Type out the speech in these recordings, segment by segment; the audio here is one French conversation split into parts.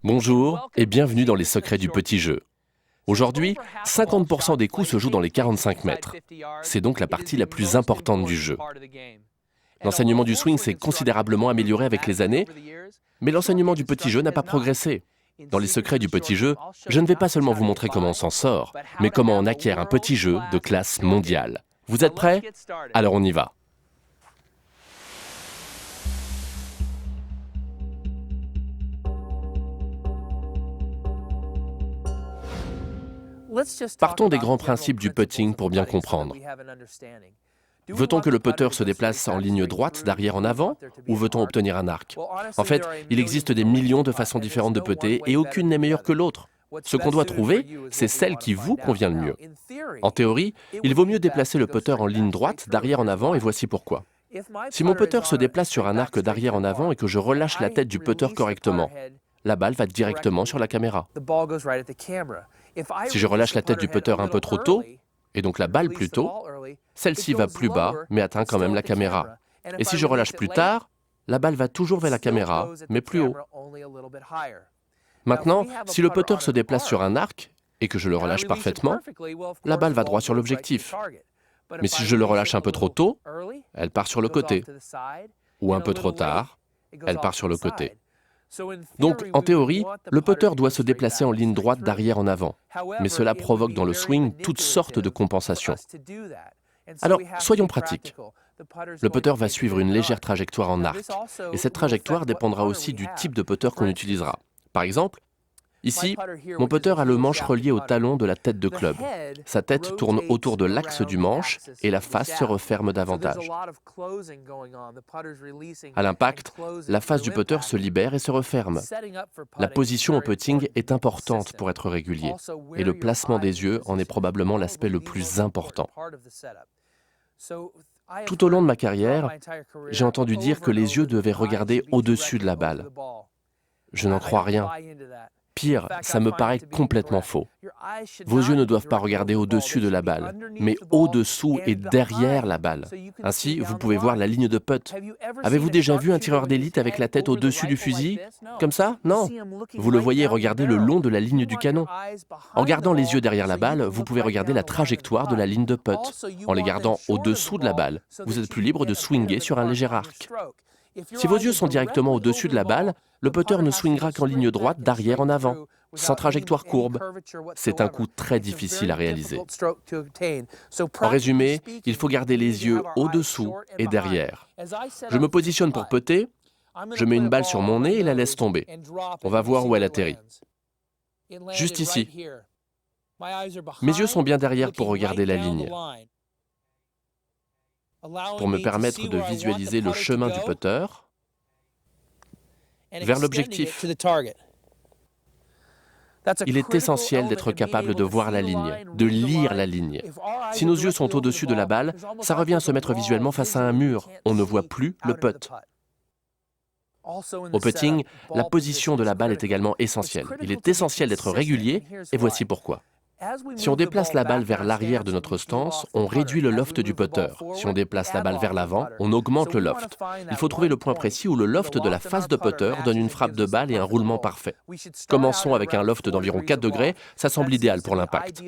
Bonjour et bienvenue dans les secrets du petit jeu. Aujourd'hui, 50% des coups se jouent dans les 45 mètres. C'est donc la partie la plus importante du jeu. L'enseignement du swing s'est considérablement amélioré avec les années, mais l'enseignement du petit jeu n'a pas progressé. Dans les secrets du petit jeu, je ne vais pas seulement vous montrer comment on s'en sort, mais comment on acquiert un petit jeu de classe mondiale. Vous êtes prêts? Alors on y va. Partons des grands principes du putting pour bien comprendre. Veut-on que le putter se déplace en ligne droite d'arrière en avant ou veut-on obtenir un arc? En fait, il existe des millions de façons différentes de putter et aucune n'est meilleure que l'autre. Ce qu'on doit trouver, c'est celle qui vous convient le mieux. En théorie, il vaut mieux déplacer le putter en ligne droite d'arrière en avant et voici pourquoi. Si mon putter se déplace sur un arc d'arrière en avant et que je relâche la tête du putter correctement, la balle va directement sur la caméra. Si je relâche la tête du putter un peu trop tôt, et donc la balle plus tôt, celle-ci va plus bas, mais atteint quand même la caméra. Et si je relâche plus tard, la balle va toujours vers la caméra, mais plus haut. Maintenant, si le putter se déplace sur un arc, et que je le relâche parfaitement, la balle va droit sur l'objectif. Mais si je le relâche un peu trop tôt, elle part sur le côté. Ou un peu trop tard, elle part sur le côté. Donc, en théorie, le putter doit se déplacer en ligne droite d'arrière en avant. Mais cela provoque dans le swing toutes sortes de compensations. Alors, soyons pratiques. Le putter va suivre une légère trajectoire en arc. Et cette trajectoire dépendra aussi du type de putter qu'on utilisera. Par exemple, ici, mon putter a le manche relié au talon de la tête de club. Sa tête tourne autour de l'axe du manche et la face se referme davantage. À l'impact, la face du putter se libère et se referme. La position au putting est importante pour être régulier et le placement des yeux en est probablement l'aspect le plus important. Tout au long de ma carrière, j'ai entendu dire que les yeux devaient regarder au-dessus de la balle. Je n'en crois rien. Pire, ça me paraît complètement faux. Vos yeux ne doivent pas regarder au-dessus de la balle, mais au-dessous et derrière la balle. Ainsi, vous pouvez voir la ligne de putt. Avez-vous déjà vu un tireur d'élite avec la tête au-dessus du fusil? Comme ça? Non. Vous le voyez regarder le long de la ligne du canon. En gardant les yeux derrière la balle, vous pouvez regarder la trajectoire de la ligne de putt. En les gardant au-dessous de la balle, vous êtes plus libre de swinger sur un léger arc. Si vos yeux sont directement au-dessus de la balle, le putter ne swingera qu'en ligne droite d'arrière en avant, sans trajectoire courbe. C'est un coup très difficile à réaliser. En résumé, il faut garder les yeux au-dessous et derrière. Je me positionne pour putter, je mets une balle sur mon nez et la laisse tomber. On va voir où elle atterrit. Juste ici. Mes yeux sont bien derrière pour regarder la ligne, pour me permettre de visualiser le chemin du putter vers l'objectif. Il est essentiel d'être capable de voir la ligne, de lire la ligne. Si nos yeux sont au-dessus de la balle, ça revient à se mettre visuellement face à un mur. On ne voit plus le putt. Au putting, la position de la balle est également essentielle. Il est essentiel d'être régulier, et voici pourquoi. Si on déplace la balle vers l'arrière de notre stance, on réduit le loft du putter. Si on déplace la balle vers l'avant, on augmente le loft. Il faut trouver le point précis où le loft de la face de putter donne une frappe de balle et un roulement parfait. Commençons avec un loft d'environ 4 degrés, ça semble idéal pour l'impact.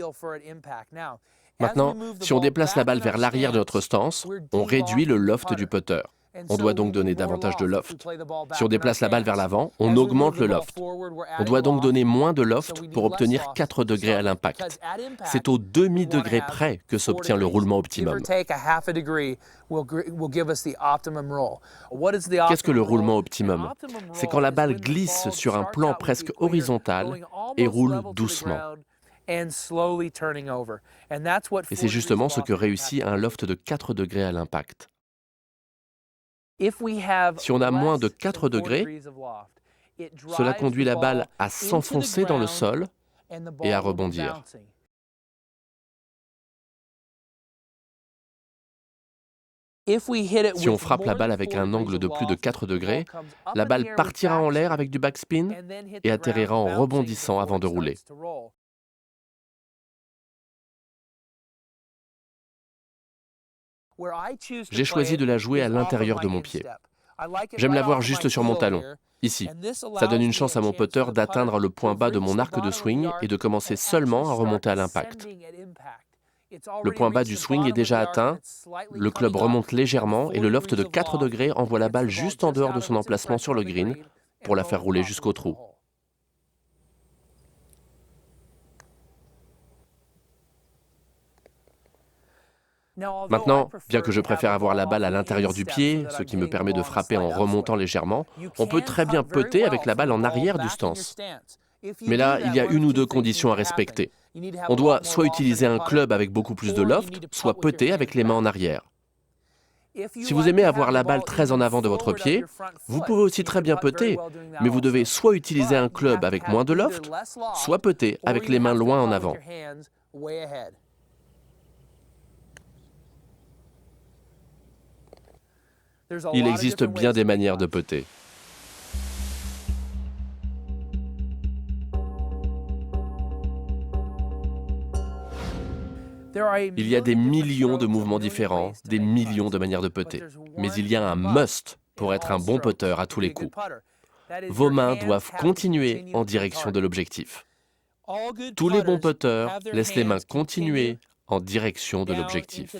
Maintenant, si on déplace la balle vers l'arrière de notre stance, on réduit le loft du putter. On doit donc donner davantage de loft. Si on déplace la balle vers l'avant, on augmente le loft. On doit donc donner moins de loft pour obtenir 4 degrés à l'impact. C'est au demi-degré près que s'obtient le roulement optimum. Qu'est-ce que le roulement optimum? C'est quand la balle glisse sur un plan presque horizontal et roule doucement. Et c'est justement ce que réussit un loft de 4 degrés à l'impact. Si on a moins de 4 degrés, cela conduit la balle à s'enfoncer dans le sol et à rebondir. Si on frappe la balle avec un angle de plus de 4 degrés, la balle partira en l'air avec du backspin et atterrira en rebondissant avant de rouler. J'ai choisi de la jouer à l'intérieur de mon pied. J'aime la voir juste sur mon talon. ici. Ça donne une chance à mon putter d'atteindre le point bas de mon arc de swing et de commencer seulement à remonter à l'impact. Le point bas du swing est déjà atteint, le club remonte légèrement et le loft de 4 degrés envoie la balle juste en dehors de son emplacement sur le green pour la faire rouler jusqu'au trou. Maintenant, bien que je préfère avoir la balle à l'intérieur du pied, ce qui me permet de frapper en remontant légèrement, on peut très bien putter avec la balle en arrière du stance. Mais là, il y a une ou deux conditions à respecter. On doit soit utiliser un club avec beaucoup plus de loft, soit putter avec les mains en arrière. Si vous aimez avoir la balle très en avant de votre pied, vous pouvez aussi très bien putter, mais vous devez soit utiliser un club avec moins de loft, soit putter avec les mains loin en avant. Il existe bien des manières de putter. Il y a des millions de mouvements différents, des millions de manières de putter. Mais il y a un must pour être un bon putter à tous les coups. Vos mains doivent continuer en direction de l'objectif. Tous les bons putters laissent les mains continuer en direction de l'objectif.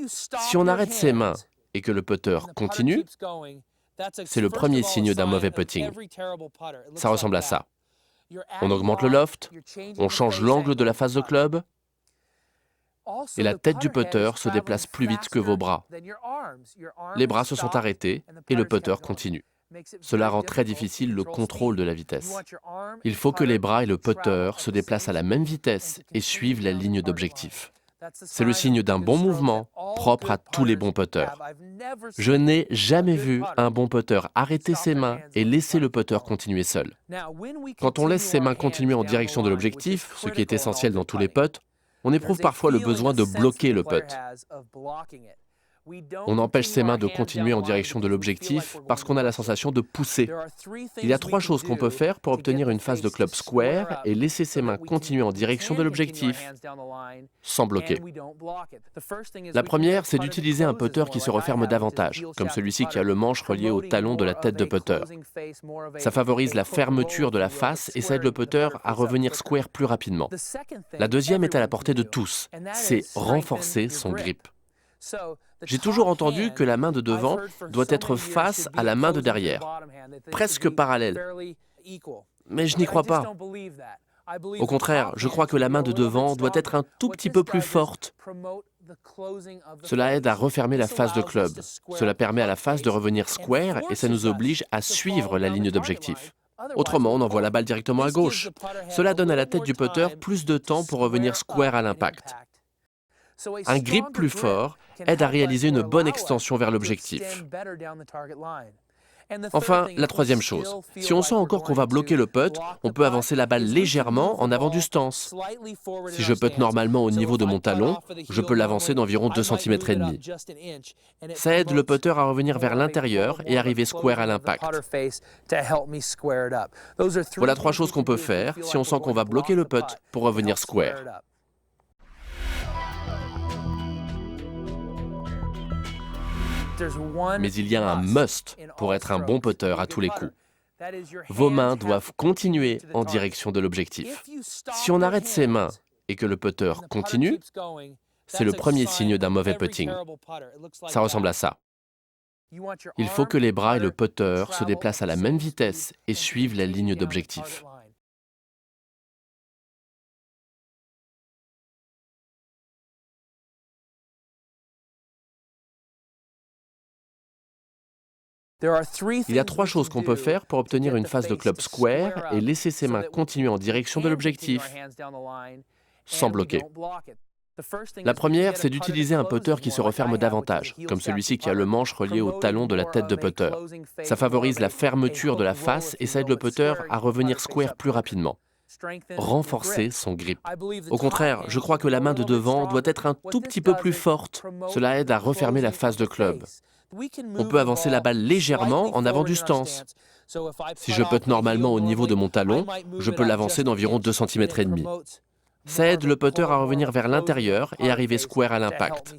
Si on arrête ses mains et que le putter continue, c'est le premier signe d'un mauvais putting. Ça ressemble à ça. On augmente le loft, on change l'angle de la face de club, et la tête du putter se déplace plus vite que vos bras. Les bras se sont arrêtés et le putter continue. Cela rend très difficile le contrôle de la vitesse. Il faut que les bras et le putter se déplacent à la même vitesse et suivent la ligne d'objectif. C'est le signe d'un bon mouvement, propre à tous les bons putters. Je n'ai jamais vu un bon putter arrêter ses mains et laisser le putter continuer seul. Quand on laisse ses mains continuer en direction de l'objectif, ce qui est essentiel dans tous les putts, on éprouve parfois le besoin de bloquer le putt. On empêche ses mains de continuer en direction de l'objectif parce qu'on a la sensation de pousser. Il y a 3 choses qu'on peut faire pour obtenir une face de club square et laisser ses mains continuer en direction de l'objectif sans bloquer. La première, c'est d'utiliser un putter qui se referme davantage, comme celui-ci qui a le manche relié au talon de la tête de putter. Ça favorise la fermeture de la face et ça aide le putter à revenir square plus rapidement. La deuxième est à la portée de tous, c'est renforcer son grip. J'ai toujours entendu que la main de devant doit être face à la main de derrière, presque parallèle. Mais je n'y crois pas. Au contraire, je crois que la main de devant doit être un tout petit peu plus forte. Cela aide à refermer la face de club. Cela permet à la face de revenir square et ça nous oblige à suivre la ligne d'objectif. Autrement, on envoie la balle directement à gauche. Cela donne à la tête du putter plus de temps pour revenir square à l'impact. Un grip plus fort aide à réaliser une bonne extension vers l'objectif. Enfin, la troisième chose, si on sent encore qu'on va bloquer le putt, on peut avancer la balle légèrement en avant du stance. Si je putte normalement au niveau de mon talon, je peux l'avancer d'environ 2,5 cm. Ça aide le putter à revenir vers l'intérieur et arriver square à l'impact. Voilà 3 choses qu'on peut faire si on sent qu'on va bloquer le putt pour revenir square. Mais il y a un must pour être un bon putter à tous les coups. Vos mains doivent continuer en direction de l'objectif. Si on arrête ses mains et que le putter continue, c'est le premier signe d'un mauvais putting. Ça ressemble à ça. Il faut que les bras et le putter se déplacent à la même vitesse et suivent la ligne d'objectif. Il y a 3 choses qu'on peut faire pour obtenir une face de club square et laisser ses mains continuer en direction de l'objectif sans bloquer. La première, c'est d'utiliser un putter qui se referme davantage, comme celui-ci qui a le manche relié au talon de la tête de putter. Ça favorise la fermeture de la face et ça aide le putter à revenir square plus rapidement. Renforcer son grip. Au contraire, je crois que la main de devant doit être un tout petit peu plus forte. Cela aide à refermer la face de club. On peut avancer la balle légèrement en avant du stance. Si je putte normalement au niveau de mon talon, je peux l'avancer d'environ 2,5 cm. Ça aide le putter à revenir vers l'intérieur et arriver square à l'impact.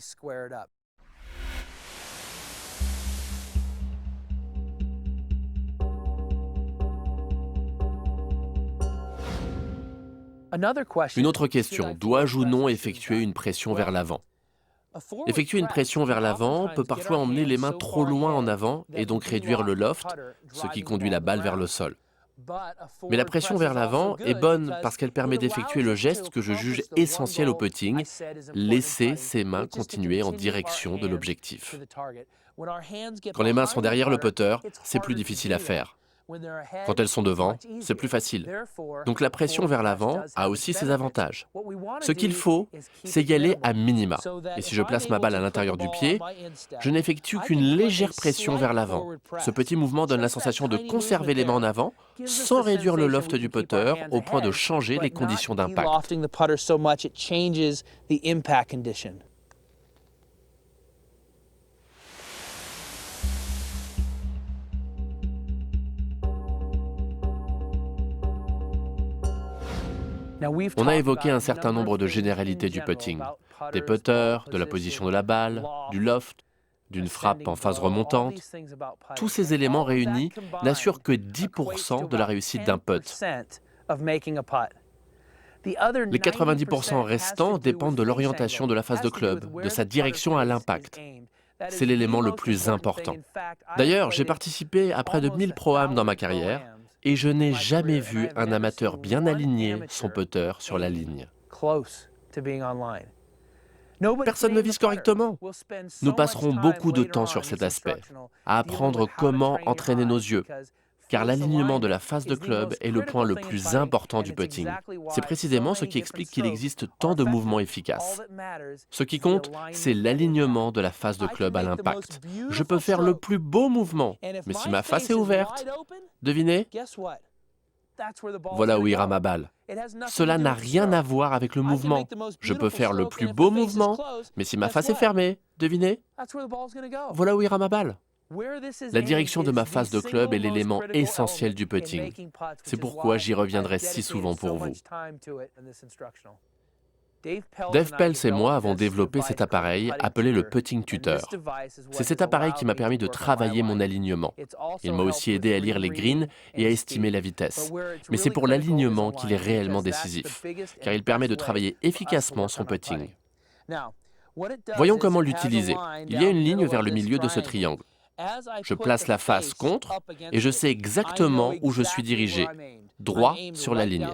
Une autre question, dois-je ou non effectuer une pression vers l'avant? Effectuer une pression vers l'avant peut parfois emmener les mains trop loin en avant et donc réduire le loft, ce qui conduit la balle vers le sol. Mais la pression vers l'avant est bonne parce qu'elle permet d'effectuer le geste que je juge essentiel au putting, laisser ses mains continuer en direction de l'objectif. Quand les mains sont derrière le putter, c'est plus difficile à faire. Quand elles sont devant, c'est plus facile. Donc la pression vers l'avant a aussi ses avantages. Ce qu'il faut, c'est y aller à minima. Et si je place ma balle à l'intérieur du pied, je n'effectue qu'une légère pression vers l'avant. Ce petit mouvement donne la sensation de conserver les mains en avant sans réduire le loft du putter au point de changer les conditions d'impact. On a évoqué un certain nombre de généralités du putting, des putters, de la position de la balle, du loft, d'une frappe en phase remontante. Tous ces éléments réunis n'assurent que 10% de la réussite d'un putt. Les 90% restants dépendent de l'orientation de la face de club, de sa direction à l'impact. C'est l'élément le plus important. D'ailleurs, j'ai participé à près de 1000 pro-am dans ma carrière, et je n'ai jamais vu un amateur bien aligner son putter sur la ligne. Personne ne vise correctement. Nous passerons beaucoup de temps sur cet aspect, à apprendre comment entraîner nos yeux, car l'alignement de la face de club est le point le plus important du putting. C'est précisément ce qui explique qu'il existe tant de mouvements efficaces. Ce qui compte, c'est l'alignement de la face de club à l'impact. Je peux faire le plus beau mouvement, mais si ma face est ouverte, devinez? Voilà où ira ma balle. Cela n'a rien à voir avec le mouvement. Je peux faire le plus beau mouvement, mais si ma face est fermée, devinez? Voilà où ira ma balle. La direction de ma face de club est l'élément essentiel du putting. C'est pourquoi j'y reviendrai si souvent pour vous. Dave Pelz et moi avons développé cet appareil appelé le Putting Tutor. C'est cet appareil qui m'a permis de travailler mon alignement. Il m'a aussi aidé à lire les greens et à estimer la vitesse. Mais c'est pour l'alignement qu'il est réellement décisif, car il permet de travailler efficacement son putting. Voyons comment l'utiliser. Il y a une ligne vers le milieu de ce triangle. Je place la face contre et je sais exactement où je suis dirigé, droit sur la ligne.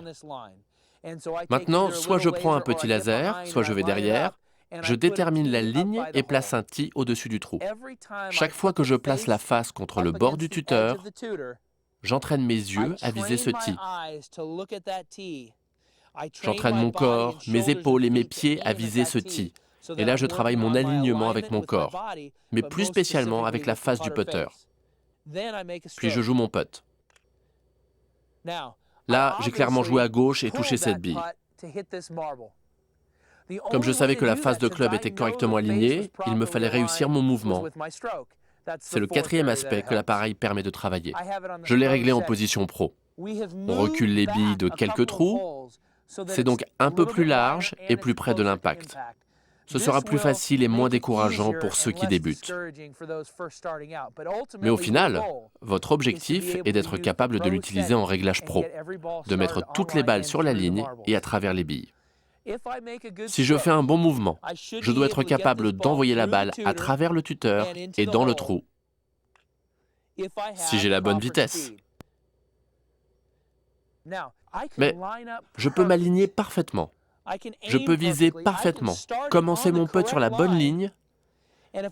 Maintenant, soit je prends un petit laser, soit je vais derrière, je détermine la ligne et place un tee au-dessus du trou. Chaque fois que je place la face contre le bord du tuteur, j'entraîne mes yeux à viser ce tee. J'entraîne mon corps, mes épaules et mes pieds à viser ce tee. Et là, je travaille mon alignement avec mon corps, mais plus spécialement avec la face du putter. Puis je joue mon putt. Là, j'ai clairement joué à gauche et touché cette bille. Comme je savais que la face de club était correctement alignée, il me fallait réussir mon mouvement. C'est le quatrième aspect que l'appareil permet de travailler. Je l'ai réglé en position pro. On recule les billes de quelques trous. C'est donc un peu plus large et plus près de l'impact. Ce sera plus facile et moins décourageant pour ceux qui débutent. Mais au final, votre objectif est d'être capable de l'utiliser en réglage pro, de mettre toutes les balles sur la ligne et à travers les billes. Si je fais un bon mouvement, je dois être capable d'envoyer la balle à travers le tuteur et dans le trou, si j'ai la bonne vitesse. Mais je peux m'aligner parfaitement. Je peux viser parfaitement, commencer mon putt sur la bonne ligne,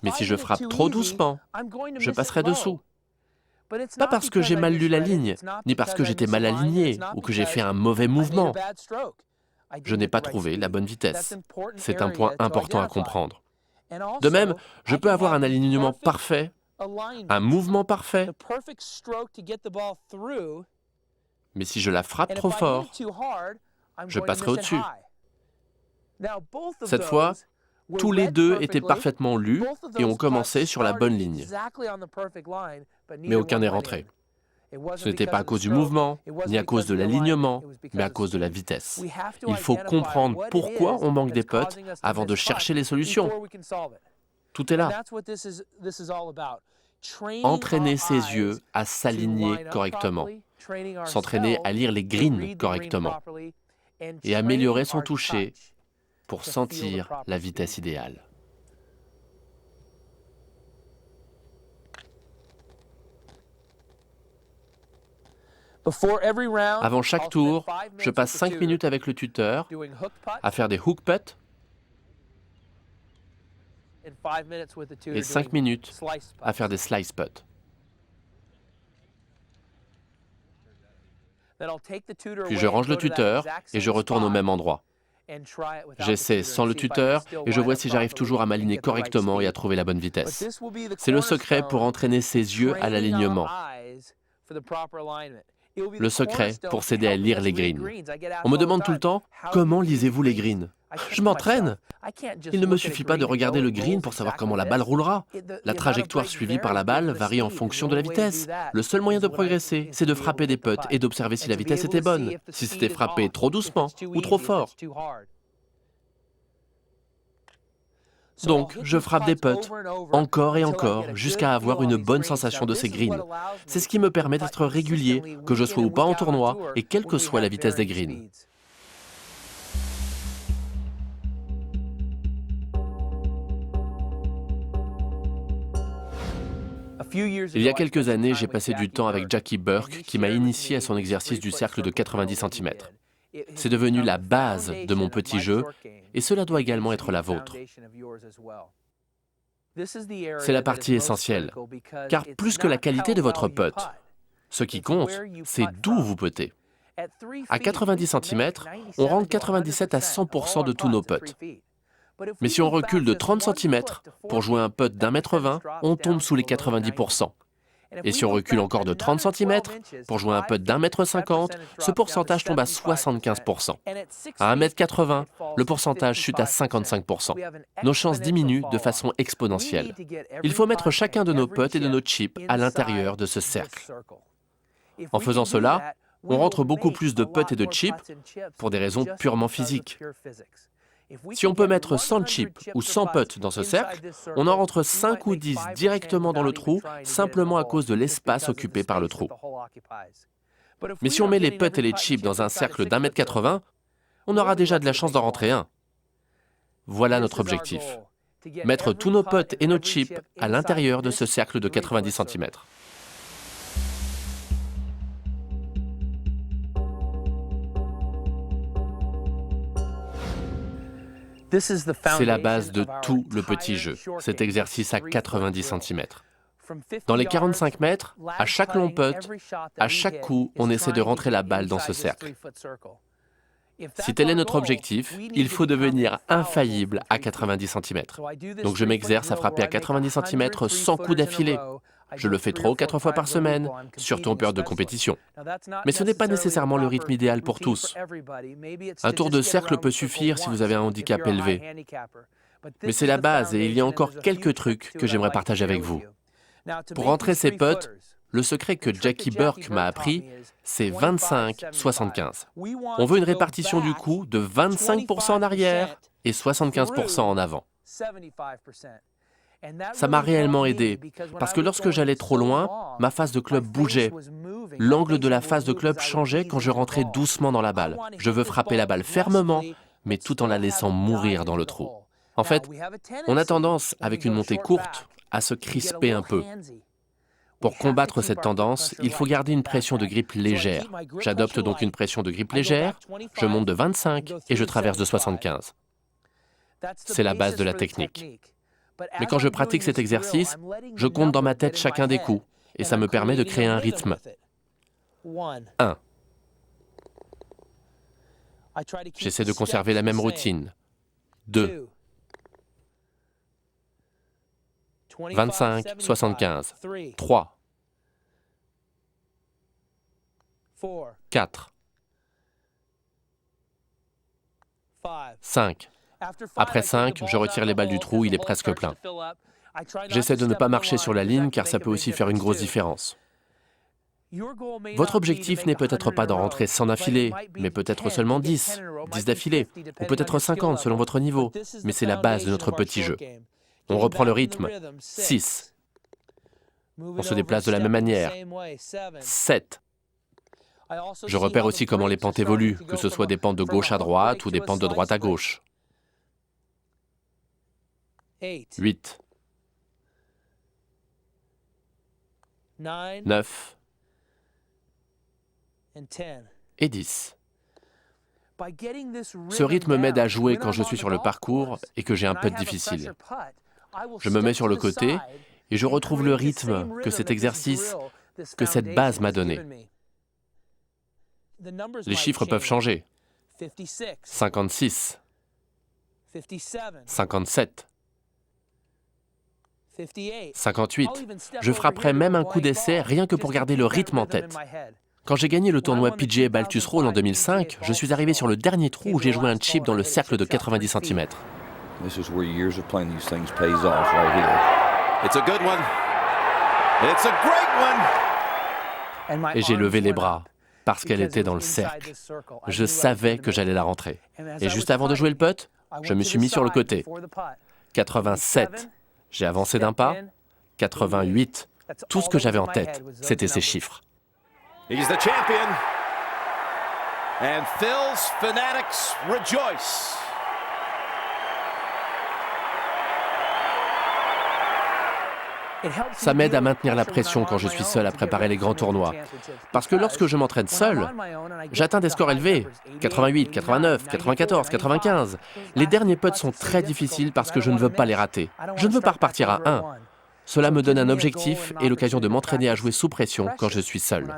mais si je frappe trop doucement, je passerai dessous. Pas parce que j'ai mal lu la ligne, ni parce que j'étais mal aligné ou que j'ai fait un mauvais mouvement. Je n'ai pas trouvé la bonne vitesse. C'est un point important à comprendre. De même, je peux avoir un alignement parfait, un mouvement parfait, mais si je la frappe trop fort, je passerai au-dessus. Cette fois, tous les deux étaient parfaitement lus et ont commencé sur la bonne ligne. Mais aucun n'est rentré. Ce n'était pas à cause du mouvement, ni à cause de l'alignement, mais à cause de la vitesse. Il faut comprendre pourquoi on manque des putts avant de chercher les solutions. Tout est là. Entraîner ses yeux à s'aligner correctement. S'entraîner à lire les greens correctement. et améliorer son toucher pour sentir la vitesse idéale. Avant chaque tour, je passe 5 minutes avec le tuteur à faire des hook putts et 5 minutes à faire des slice putts. Puis je range le tuteur et je retourne au même endroit. J'essaie sans le tuteur et je vois si j'arrive toujours à m'aligner correctement et à trouver la bonne vitesse. C'est le secret pour entraîner ses yeux à l'alignement. Le secret pour s'aider à lire les greens. On me demande tout le temps, comment lisez-vous les greens? Je m'entraîne. Il ne me suffit pas de regarder le green pour savoir comment la balle roulera. La trajectoire suivie par la balle varie en fonction de la vitesse. Le seul moyen de progresser, c'est de frapper des putts et d'observer si la vitesse était bonne, si c'était frappé trop doucement ou trop fort. Donc, je frappe des putts, encore et encore, jusqu'à avoir une bonne sensation de ces greens. C'est ce qui me permet d'être régulier, que je sois ou pas en tournoi, et quelle que soit la vitesse des greens. Il y a quelques années, j'ai passé du temps avec Jackie Burke, qui m'a initié à son exercice du cercle de 90 cm. C'est devenu la base de mon petit jeu, et cela doit également être la vôtre. C'est la partie essentielle, car plus que la qualité de votre putt, ce qui compte, c'est d'où vous puttez. À 90 cm, on rentre 97 à 100% de tous nos putts. Mais si on recule de 30 cm pour jouer un putt d'1,20 m, on tombe sous les 90%. Et si on recule encore de 30 cm pour jouer un putt d'1,50 m, ce pourcentage tombe à 75%. À 1,80 m, le pourcentage chute à 55%. Nos chances diminuent de façon exponentielle. Il faut mettre chacun de nos putts et de nos chips à l'intérieur de ce cercle. En faisant cela, on rentre beaucoup plus de putts et de chips pour des raisons purement physiques. Si on peut mettre 100 chips ou 100 putts dans ce cercle, on en rentre 5 ou 10 directement dans le trou, simplement à cause de l'espace occupé par le trou. Mais si on met les putts et les chips dans un cercle d'1,80 m, on aura déjà de la chance d'en rentrer un. Voilà notre objectif. Mettre tous nos putts et nos chips à l'intérieur de ce cercle de 90 cm. C'est la base de tout le petit jeu, cet exercice à 90 cm. Dans les 45 mètres, à chaque long putt, à chaque coup, on essaie de rentrer la balle dans ce cercle. Si tel est notre objectif, il faut devenir infaillible à 90 cm. Donc je m'exerce à frapper à 90 cm sans coup d'affilée. Je le fais 3 ou 4 fois par semaine, surtout en période de compétition. Mais ce n'est pas nécessairement le rythme idéal pour tous. Un tour de cercle peut suffire si vous avez un handicap élevé. Mais c'est la base et il y a encore quelques trucs que j'aimerais partager avec vous. Pour rentrer ces putts, le secret que Jackie Burke m'a appris, c'est 25-75. On veut une répartition du coup de 25% en arrière et 75% en avant. Ça m'a réellement aidé, parce que lorsque j'allais trop loin, ma face de club bougeait. L'angle de la face de club changeait quand je rentrais doucement dans la balle. Je veux frapper la balle fermement, mais tout en la laissant mourir dans le trou. En fait, on a tendance, avec une montée courte, à se crisper un peu. Pour combattre cette tendance, il faut garder une pression de grip légère. J'adopte donc une pression de grip légère, je monte de 25 et je traverse de 75. C'est la base de la technique. Mais quand je pratique cet exercice, je compte dans ma tête chacun des coups, et ça me permet de créer un rythme. 1. J'essaie de conserver la même routine. 2. 25, 75. 3. 4. 5. Après 5, je retire les balles du trou, il est presque plein. J'essaie de ne pas marcher sur la ligne car ça peut aussi faire une grosse différence. Votre objectif n'est peut-être pas d'en rentrer 100 d'affilée, mais peut-être seulement 10 d'affilée, ou peut-être 50 selon votre niveau, mais c'est la base de notre petit jeu. On reprend le rythme. 6. On se déplace de la même manière. 7. Je repère aussi comment les pentes évoluent, que ce soit des pentes de gauche à droite ou des pentes de droite à gauche. 8, 9 et 10. Ce rythme m'aide à jouer quand je suis sur le parcours et que j'ai un putt difficile. Je me mets sur le côté et je retrouve le rythme que cet exercice, que cette base m'a donné. Les chiffres peuvent changer. 56, 57, 58. Je frapperai même un coup d'essai rien que pour garder le rythme en tête. Quand j'ai gagné le tournoi PGA Baltus Roll en 2005, je suis arrivé sur le dernier trou où j'ai joué un chip dans le cercle de 90 cm. Et j'ai levé les bras, parce qu'elle était dans le cercle. Je savais que j'allais la rentrer. Et juste avant de jouer le putt, je me suis mis sur le côté. 87. J'ai avancé d'un pas. 88. Tout ce que j'avais en tête, c'était ces chiffres. He's the champion. And Phil's fanatics rejoice. Ça m'aide à maintenir la pression quand je suis seul à préparer les grands tournois. Parce que lorsque je m'entraîne seul, j'atteins des scores élevés, 88, 89, 94, 95. Les derniers putts sont très difficiles parce que je ne veux pas les rater. Je ne veux pas repartir à 1. Cela me donne un objectif et l'occasion de m'entraîner à jouer sous pression quand je suis seul.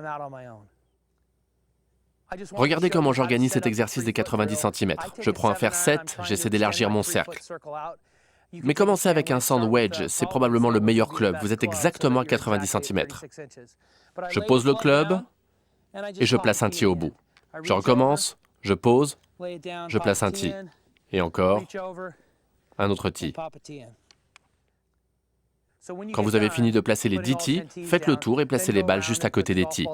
Regardez comment j'organise cet exercice des 90 cm. Je prends un fer 7, j'essaie d'élargir mon cercle. Mais commencez avec un sand wedge, c'est probablement le meilleur club. Vous êtes exactement à 90 cm. Je pose le club et je place un tee au bout. Je recommence, je pose, je place un tee. Et encore, un autre tee. Quand vous avez fini de placer les 10 tees, faites le tour et placez les balles juste à côté des tees.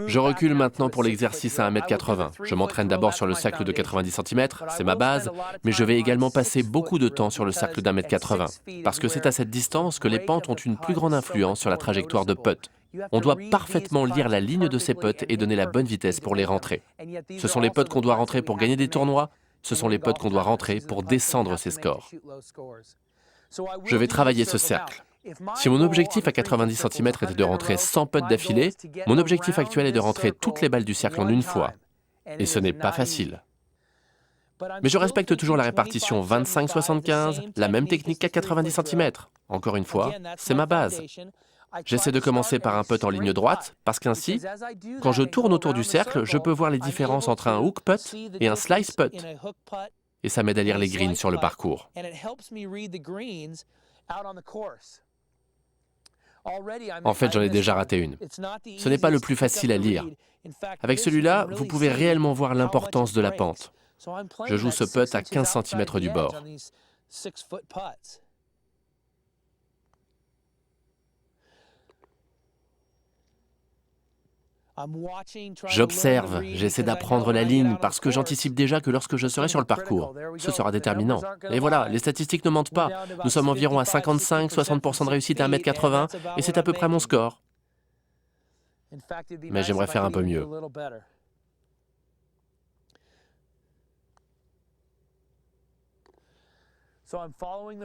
Je recule maintenant pour l'exercice à 1m80. Je m'entraîne d'abord sur le cercle de 90 cm, c'est ma base, mais je vais également passer beaucoup de temps sur le cercle d'1m80, parce que c'est à cette distance que les pentes ont une plus grande influence sur la trajectoire de putt. On doit parfaitement lire la ligne de ces putts et donner la bonne vitesse pour les rentrer. Ce sont les putts qu'on doit rentrer pour gagner des tournois, ce sont les putts qu'on doit rentrer pour descendre ces scores. Je vais travailler ce cercle. Si mon objectif à 90 cm était de rentrer 100 putts d'affilée, mon objectif actuel est de rentrer toutes les balles du cercle en une fois. Et ce n'est pas facile. Mais je respecte toujours la répartition 25-75, la même technique qu'à 90 cm. Encore une fois, c'est ma base. J'essaie de commencer par un putt en ligne droite, parce qu'ainsi, quand je tourne autour du cercle, je peux voir les différences entre un hook putt et un slice putt. Et ça m'aide à lire les greens sur le parcours. En fait, j'en ai déjà raté une. Ce n'est pas le plus facile à lire. Avec celui-là, vous pouvez réellement voir l'importance de la pente. Je joue ce putt à 15 cm du bord. J'observe, j'essaie d'apprendre la ligne parce que j'anticipe déjà que lorsque je serai sur le parcours, ce sera déterminant. Et voilà, les statistiques ne mentent pas. Nous sommes environ à 55-60% de réussite à 1m80 et c'est à peu près mon score. Mais j'aimerais faire un peu mieux.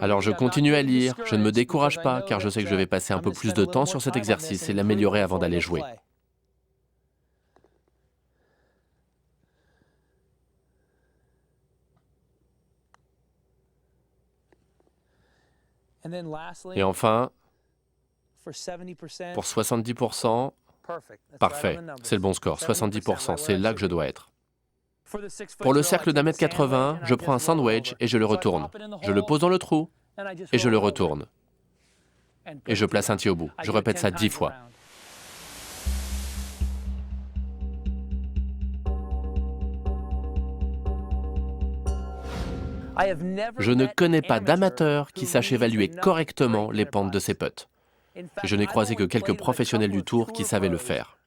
Alors je continue à lire, je ne me décourage pas car je sais que je vais passer un peu plus de temps sur cet exercice et l'améliorer avant d'aller jouer. Et enfin, pour 70%, parfait, c'est le bon score, 70%, c'est là que je dois être. Pour le cercle d'1m80, je prends un sand wedge et je le retourne. Je le pose dans le trou et je le retourne. Et je place un tee au bout. Je répète ça 10 fois. Je ne connais pas d'amateur qui sache évaluer correctement les pentes de ses putts. Je n'ai croisé que quelques professionnels du tour qui savaient le faire.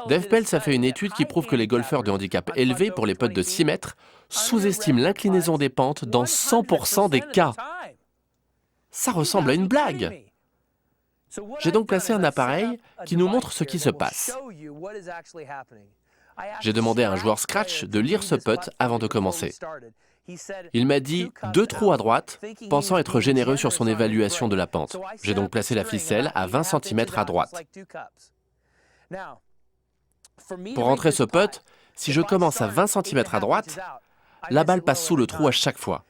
Dave Peltz a fait une étude qui prouve que les golfeurs de handicap élevé pour les putts de 6 mètres sous-estiment l'inclinaison des pentes dans 100% des cas. Ça ressemble à une blague. J'ai donc placé un appareil qui nous montre ce qui se passe. J'ai demandé à un joueur scratch de lire ce putt avant de commencer. Il m'a dit 2 trous à droite, pensant être généreux sur son évaluation de la pente. J'ai donc placé la ficelle à 20 cm à droite. Pour rentrer ce putt, si je commence à 20 cm à droite, la balle passe sous le trou à chaque fois.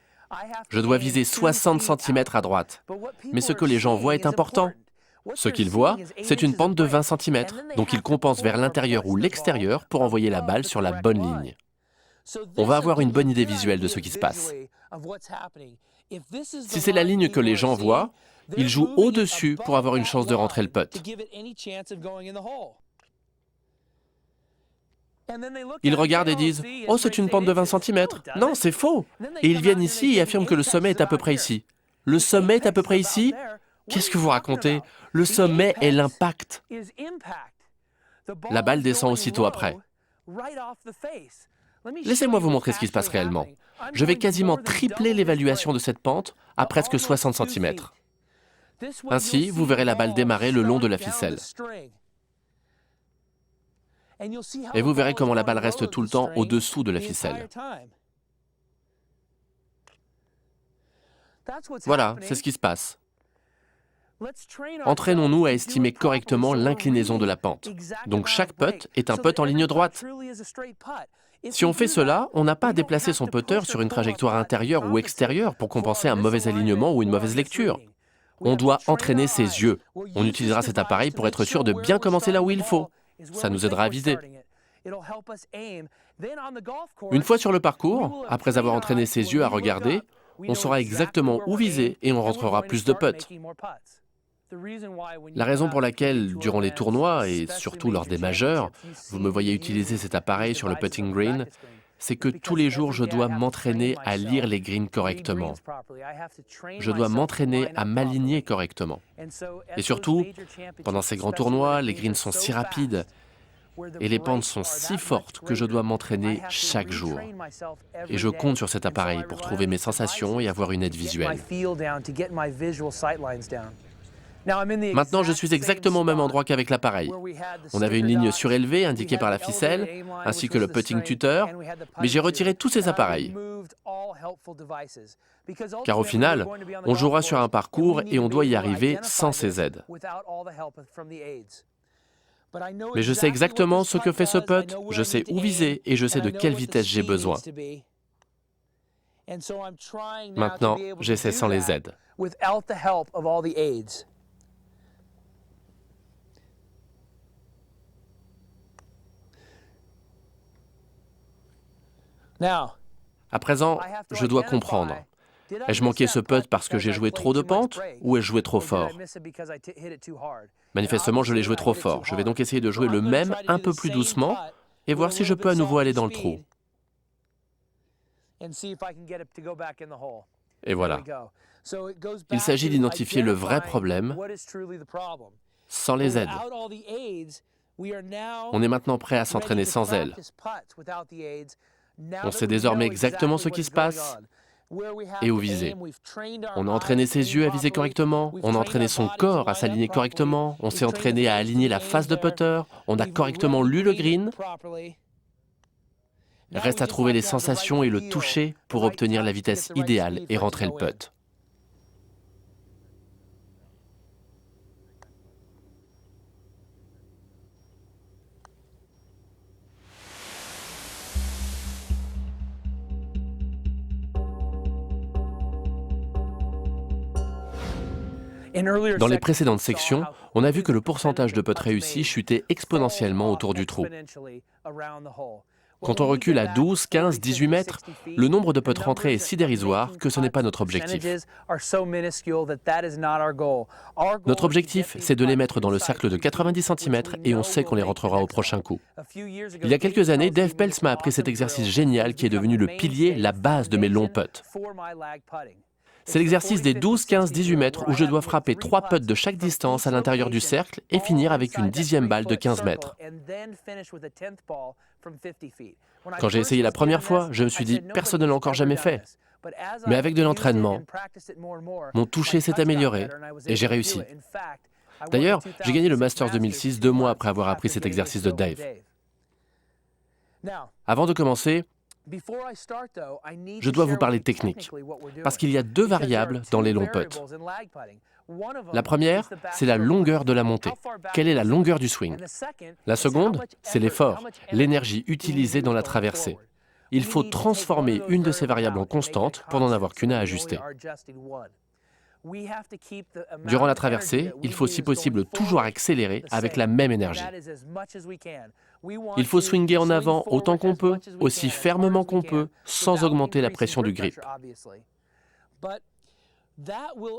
Je dois viser 60 cm à droite. Mais ce que les gens voient est important. Ce qu'ils voient, c'est une pente de 20 cm, donc ils compensent vers l'intérieur ou l'extérieur pour envoyer la balle sur la bonne ligne. On va avoir une bonne idée visuelle de ce qui se passe. Si c'est la ligne que les gens voient, ils jouent au-dessus pour avoir une chance de rentrer le putt. Ils regardent et disent « Oh, c'est une pente de 20 cm. » Non, c'est faux. Et ils viennent ici et affirment que le sommet est à peu près ici. Le sommet est à peu près ici ? Qu'est-ce que vous racontez ? Le sommet est l'impact. La balle descend aussitôt après. Laissez-moi vous montrer ce qui se passe réellement. Je vais quasiment tripler l'évaluation de cette pente à presque 60 cm. Ainsi, vous verrez la balle démarrer le long de la ficelle. Et vous verrez comment la balle reste tout le temps au-dessous de la ficelle. Voilà, c'est ce qui se passe. Entraînons-nous à estimer correctement l'inclinaison de la pente. Donc chaque putt est un putt en ligne droite. Si on fait cela, on n'a pas à déplacer son putter sur une trajectoire intérieure ou extérieure pour compenser un mauvais alignement ou une mauvaise lecture. On doit entraîner ses yeux. On utilisera cet appareil pour être sûr de bien commencer là où il faut. Ça nous aidera à viser. Une fois sur le parcours, après avoir entraîné ses yeux à regarder, on saura exactement où viser et on rentrera plus de putts. La raison pour laquelle, durant les tournois et surtout lors des majeurs, vous me voyez utiliser cet appareil sur le putting green, c'est que tous les jours, je dois m'entraîner à lire les greens correctement. Je dois m'entraîner à m'aligner correctement. Et surtout, pendant ces grands tournois, les greens sont si rapides et les pentes sont si fortes que je dois m'entraîner chaque jour. Et je compte sur cet appareil pour trouver mes sensations et avoir une aide visuelle. Maintenant, je suis exactement au même endroit qu'avec l'appareil. On avait une ligne surélevée indiquée par la ficelle, ainsi que le putting tuteur, mais j'ai retiré tous ces appareils. Car au final, on jouera sur un parcours et on doit y arriver sans ces aides. Mais je sais exactement ce que fait ce putt, je sais où viser et je sais de quelle vitesse j'ai besoin. Maintenant, j'essaie sans les aides. À présent, je dois comprendre. Ai-je manqué ce putt parce que j'ai joué trop de pentes ou ai-je joué trop fort? Manifestement, je l'ai joué trop fort. Je vais donc essayer de jouer le même un peu plus doucement et voir si je peux à nouveau aller dans le trou. Et voilà. Il s'agit d'identifier le vrai problème sans les aides. On est maintenant prêt à s'entraîner sans elles. On sait désormais exactement ce qui se passe et où viser. On a entraîné ses yeux à viser correctement, on a entraîné son corps à s'aligner correctement, on s'est entraîné à aligner la face de putter, on a correctement lu le green. Reste à trouver les sensations et le toucher pour obtenir la vitesse idéale et rentrer le putt. Dans les précédentes sections, on a vu que le pourcentage de putts réussis chutait exponentiellement autour du trou. Quand on recule à 12, 15, 18 mètres, le nombre de putts rentrés est si dérisoire que ce n'est pas notre objectif. Notre objectif, c'est de les mettre dans le cercle de 90 cm et on sait qu'on les rentrera au prochain coup. Il y a quelques années, Dave Peltz m'a appris cet exercice génial qui est devenu le pilier, la base de mes longs putts. C'est l'exercice des 12, 15, 18 mètres où je dois frapper 3 putts de chaque distance à l'intérieur du cercle et finir avec une 10e balle de 15 mètres. Quand j'ai essayé la première fois, je me suis dit, personne ne l'a encore jamais fait. Mais avec de l'entraînement, mon toucher s'est amélioré et j'ai réussi. D'ailleurs, j'ai gagné le Masters 2006 2 mois après avoir appris cet exercice de Dave. Avant de commencer, je dois vous parler technique, parce qu'il y a 2 variables dans les longs putts. La première, c'est la longueur de la montée. Quelle est la longueur du swing? La seconde, c'est l'effort, l'énergie utilisée dans la traversée. Il faut transformer une de ces variables en constante pour n'en avoir qu'une à ajuster. Durant la traversée, il faut si possible toujours accélérer avec la même énergie. Il faut swinger en avant autant qu'on peut, aussi fermement qu'on peut, sans augmenter la pression du grip.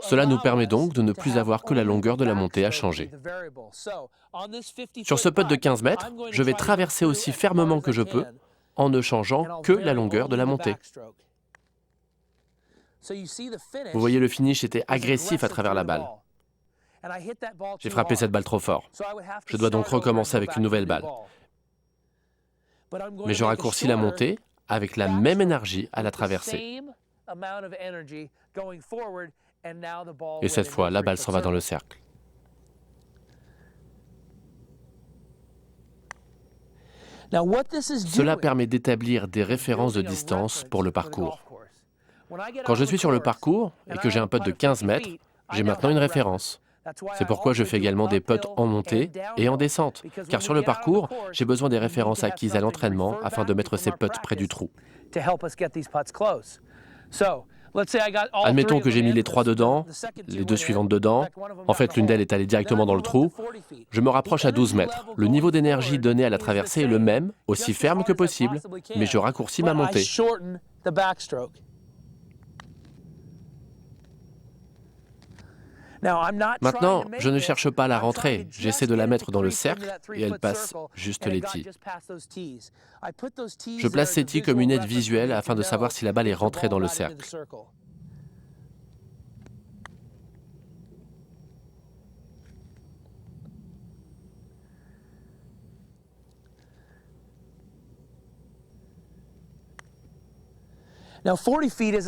Cela nous permet donc de ne plus avoir que la longueur de la montée à changer. Sur ce putt de 15 mètres, je vais traverser aussi fermement que je peux, en ne changeant que la longueur de la montée. Vous voyez, le finish était agressif à travers la balle. J'ai frappé cette balle trop fort. Je dois donc recommencer avec une nouvelle balle. Mais je raccourcis la montée avec la même énergie à la traversée. Et cette fois, la balle s'en va dans le cercle. Cela permet d'établir des références de distance pour le parcours. Quand je suis sur le parcours et que j'ai un putt de 15 mètres, j'ai maintenant une référence. C'est pourquoi je fais également des putts en montée et en descente, car sur le parcours, j'ai besoin des références acquises à l'entraînement afin de mettre ces putts près du trou. Admettons que j'ai mis les 3 dedans, les 2 suivantes dedans. En fait, l'une d'elles est allée directement dans le trou. Je me rapproche à 12 mètres. Le niveau d'énergie donné à la traversée est le même, aussi ferme que possible, mais je raccourcis ma montée. Maintenant, je ne cherche pas à la rentrer, j'essaie de la mettre dans le cercle et elle passe juste les tees. Je place ces tees comme une aide visuelle afin de savoir si la balle est rentrée dans le cercle.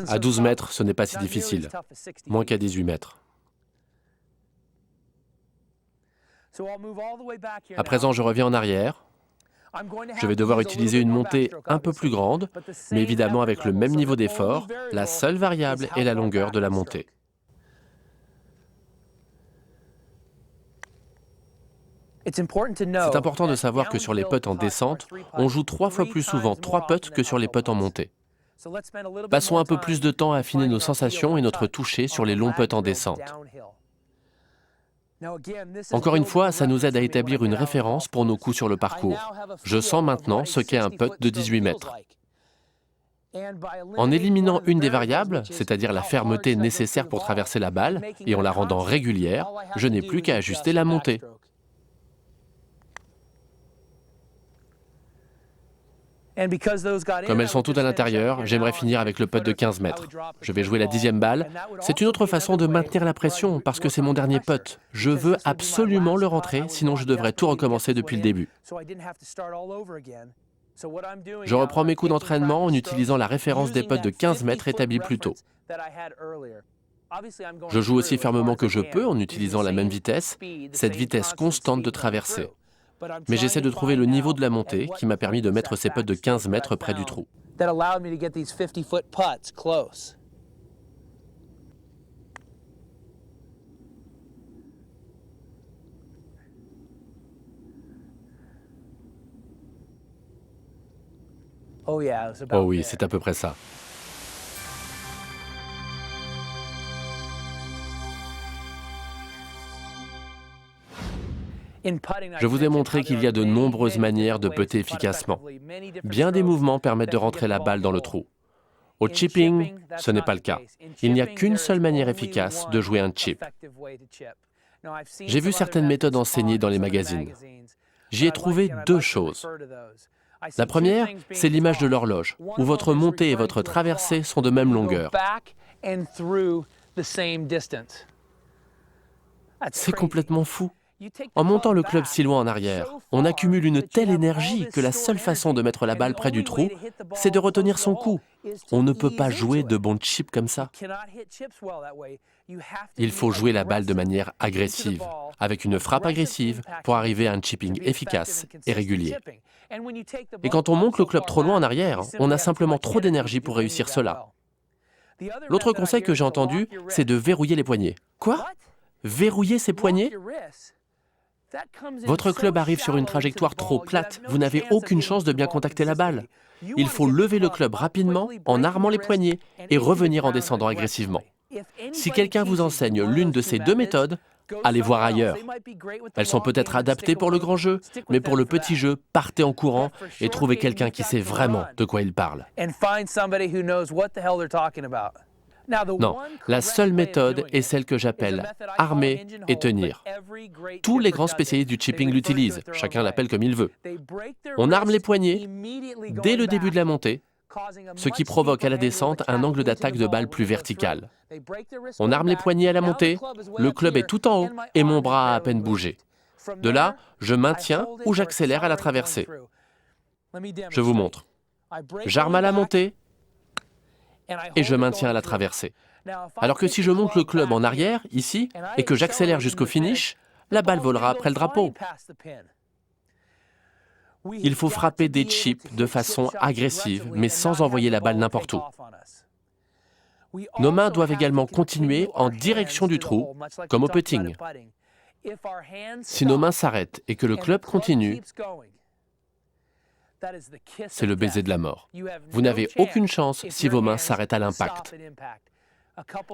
À 12 mètres, ce n'est pas si difficile, moins qu'à 18 mètres. À présent, je reviens en arrière. Je vais devoir utiliser une montée un peu plus grande, mais évidemment avec le même niveau d'effort. La seule variable est la longueur de la montée. C'est important de savoir que sur les putts en descente, on joue 3 fois plus souvent 3 putts que sur les putts en montée. Passons un peu plus de temps à affiner nos sensations et notre toucher sur les longs putts en descente. Encore une fois, ça nous aide à établir une référence pour nos coups sur le parcours. Je sens maintenant ce qu'est un putt de 18 mètres. En éliminant une des variables, c'est-à-dire la fermeté nécessaire pour traverser la balle, et en la rendant régulière, je n'ai plus qu'à ajuster la montée. Comme elles sont toutes à l'intérieur, j'aimerais finir avec le putt de 15 mètres. Je vais jouer la 10e balle. C'est une autre façon de maintenir la pression parce que c'est mon dernier putt. Je veux absolument le rentrer, sinon je devrais tout recommencer depuis le début. Je reprends mes coups d'entraînement en utilisant la référence des putts de 15 mètres établie plus tôt. Je joue aussi fermement que je peux en utilisant la même vitesse, cette vitesse constante de traversée. Mais j'essaie de trouver le niveau de la montée qui m'a permis de mettre ces putts de 15 mètres près du trou. Oh oui, c'est à peu près ça. Je vous ai montré qu'il y a de nombreuses manières de putter efficacement. Bien des mouvements permettent de rentrer la balle dans le trou. Au chipping, ce n'est pas le cas. Il n'y a qu'une seule manière efficace de jouer un chip. J'ai vu certaines méthodes enseignées dans les magazines. J'y ai trouvé 2 choses. La première, c'est l'image de l'horloge, où votre montée et votre traversée sont de même longueur. and through the same distance. C'est complètement fou. En montant le club si loin en arrière, on accumule une telle énergie que la seule façon de mettre la balle près du trou, c'est de retenir son coup. On ne peut pas jouer de bons chips comme ça. Il faut jouer la balle de manière agressive, avec une frappe agressive pour arriver à un chipping efficace et régulier. Et quand on monte le club trop loin en arrière, on a simplement trop d'énergie pour réussir cela. L'autre conseil que j'ai entendu, c'est de verrouiller les poignets. Quoi ? Verrouiller ses poignets ? Votre club arrive sur une trajectoire trop plate, vous n'avez aucune chance de bien contacter la balle. Il faut lever le club rapidement en armant les poignets et revenir en descendant agressivement. Si quelqu'un vous enseigne l'une de ces deux méthodes, allez voir ailleurs. Elles sont peut-être adaptées pour le grand jeu, mais pour le petit jeu, partez en courant et trouvez quelqu'un qui sait vraiment de quoi il parle. Non, la seule méthode est celle que j'appelle armer et tenir. Tous les grands spécialistes du chipping l'utilisent, chacun l'appelle comme il veut. On arme les poignets dès le début de la montée, ce qui provoque à la descente un angle d'attaque de balle plus vertical. On arme les poignets à la montée, le club est tout en haut et mon bras a à peine bougé. De là, je maintiens ou j'accélère à la traversée. Je vous montre. J'arme à la montée et je maintiens à la traversée. Alors que si je monte le club en arrière, ici, et que j'accélère jusqu'au finish, la balle volera après le drapeau. Il faut frapper des chips de façon agressive, mais sans envoyer la balle n'importe où. Nos mains doivent également continuer en direction du trou, comme au putting. Si nos mains s'arrêtent et que le club continue, c'est le baiser de la mort. Vous n'avez aucune chance si vos mains s'arrêtent à l'impact,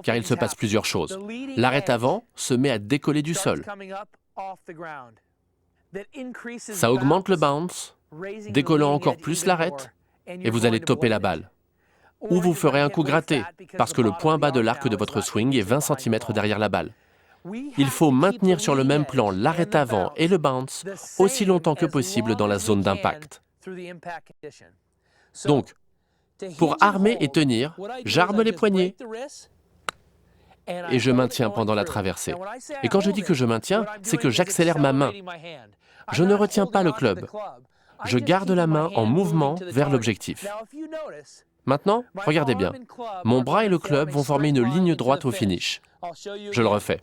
car il se passe plusieurs choses. L'arête avant se met à décoller du sol. Ça augmente le bounce, décollant encore plus l'arête, et vous allez topper la balle. Ou vous ferez un coup gratté, parce que le point bas de l'arc de votre swing est 20 cm derrière la balle. Il faut maintenir sur le même plan l'arête avant et le bounce aussi longtemps que possible dans la zone d'impact. Donc, pour armer et tenir, j'arme les poignets et je maintiens pendant la traversée. Et quand je dis que je maintiens, c'est que j'accélère ma main. Je ne retiens pas le club. Je garde la main en mouvement vers l'objectif. Maintenant, regardez bien. Mon bras et le club vont former une ligne droite au finish. Je le refais.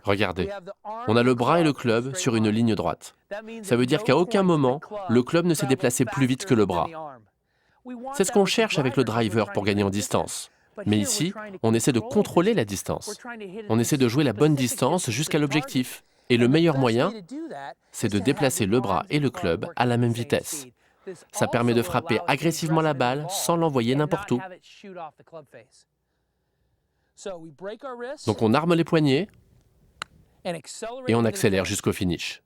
Regardez, on a le bras et le club sur une ligne droite. Ça veut dire qu'à aucun moment, le club ne s'est déplacé plus vite que le bras. C'est ce qu'on cherche avec le driver pour gagner en distance. Mais ici, on essaie de contrôler la distance. On essaie de jouer la bonne distance jusqu'à l'objectif. Et le meilleur moyen, c'est de déplacer le bras et le club à la même vitesse. Ça permet de frapper agressivement la balle sans l'envoyer n'importe où. Donc on arme les poignets et on accélère jusqu'au finish.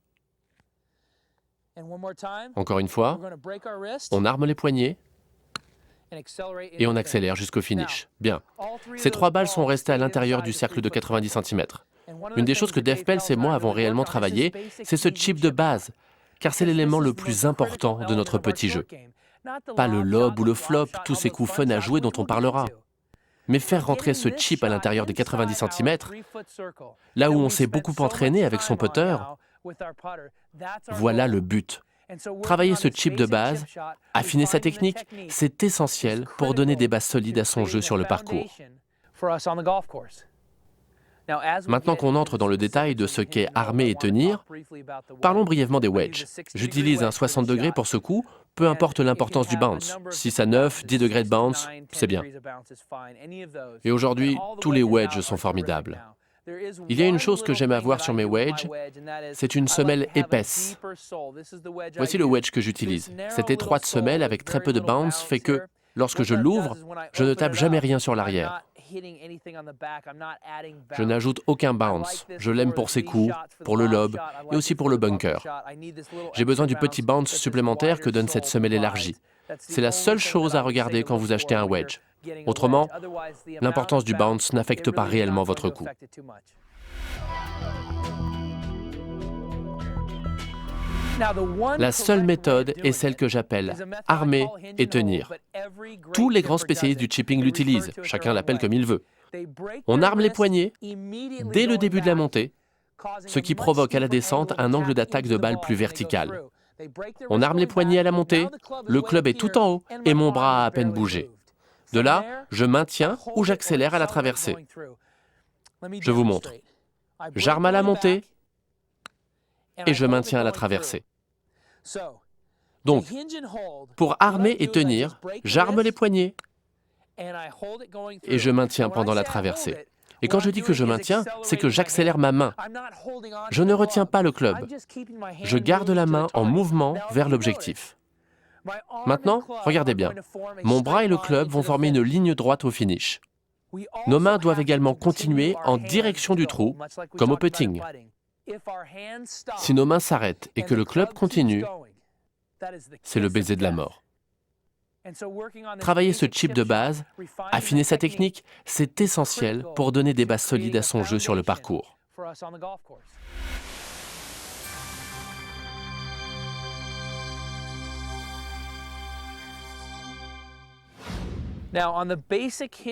Encore une fois, on arme les poignets et on accélère jusqu'au finish. Bien. Ces trois balles sont restées à l'intérieur du cercle de 90 cm. Une des choses que Dave Pelz et moi avons réellement travaillé, c'est ce chip de base, car c'est l'élément le plus important de notre petit jeu. Pas le lob ou le flop, tous ces coups fun à jouer dont on parlera. Mais faire rentrer ce chip à l'intérieur des 90 cm, là où on s'est beaucoup entraîné avec son putter, voilà le but. Travailler ce chip de base, affiner sa technique, c'est essentiel pour donner des bases solides à son jeu sur le parcours. Maintenant qu'on entre dans le détail de ce qu'est armer et tenir, parlons brièvement des wedges. J'utilise un 60 degrés pour ce coup, peu importe l'importance du bounce. 6 à 9, 10 degrés de bounce, c'est bien. Et aujourd'hui, tous les wedges sont formidables. Il y a une chose que j'aime avoir sur mes wedges, c'est une semelle épaisse. Voici le wedge que j'utilise. Cette étroite semelle avec très peu de bounce fait que, lorsque je l'ouvre, je ne tape jamais rien sur l'arrière. Je n'ajoute aucun bounce. Je l'aime pour ses coups, pour le lob et aussi pour le bunker. J'ai besoin du petit bounce supplémentaire que donne cette semelle élargie. C'est la seule chose à regarder quand vous achetez un wedge. Autrement, l'importance du bounce n'affecte pas réellement votre coup. La seule méthode est celle que j'appelle armer et tenir. Tous les grands spécialistes du chipping l'utilisent, chacun l'appelle comme il veut. On arme les poignets dès le début de la montée, ce qui provoque à la descente un angle d'attaque de balle plus vertical. On arme les poignets à la montée, le club est tout en haut et mon bras a à peine bougé. De là, je maintiens ou j'accélère à la traversée. Je vous montre. J'arme à la montée et je maintiens à la traversée. Donc, pour armer et tenir, j'arme les poignets et je maintiens pendant la traversée. Et quand je dis que je maintiens, c'est que j'accélère ma main. Je ne retiens pas le club. Je garde la main en mouvement vers l'objectif. Maintenant, regardez bien. Mon bras et le club vont former une ligne droite au finish. Nos mains doivent également continuer en direction du trou, comme au putting. Si nos mains s'arrêtent et que le club continue, c'est le baiser de la mort. Travailler ce chip de base, affiner sa technique, c'est essentiel pour donner des bases solides à son jeu sur le parcours.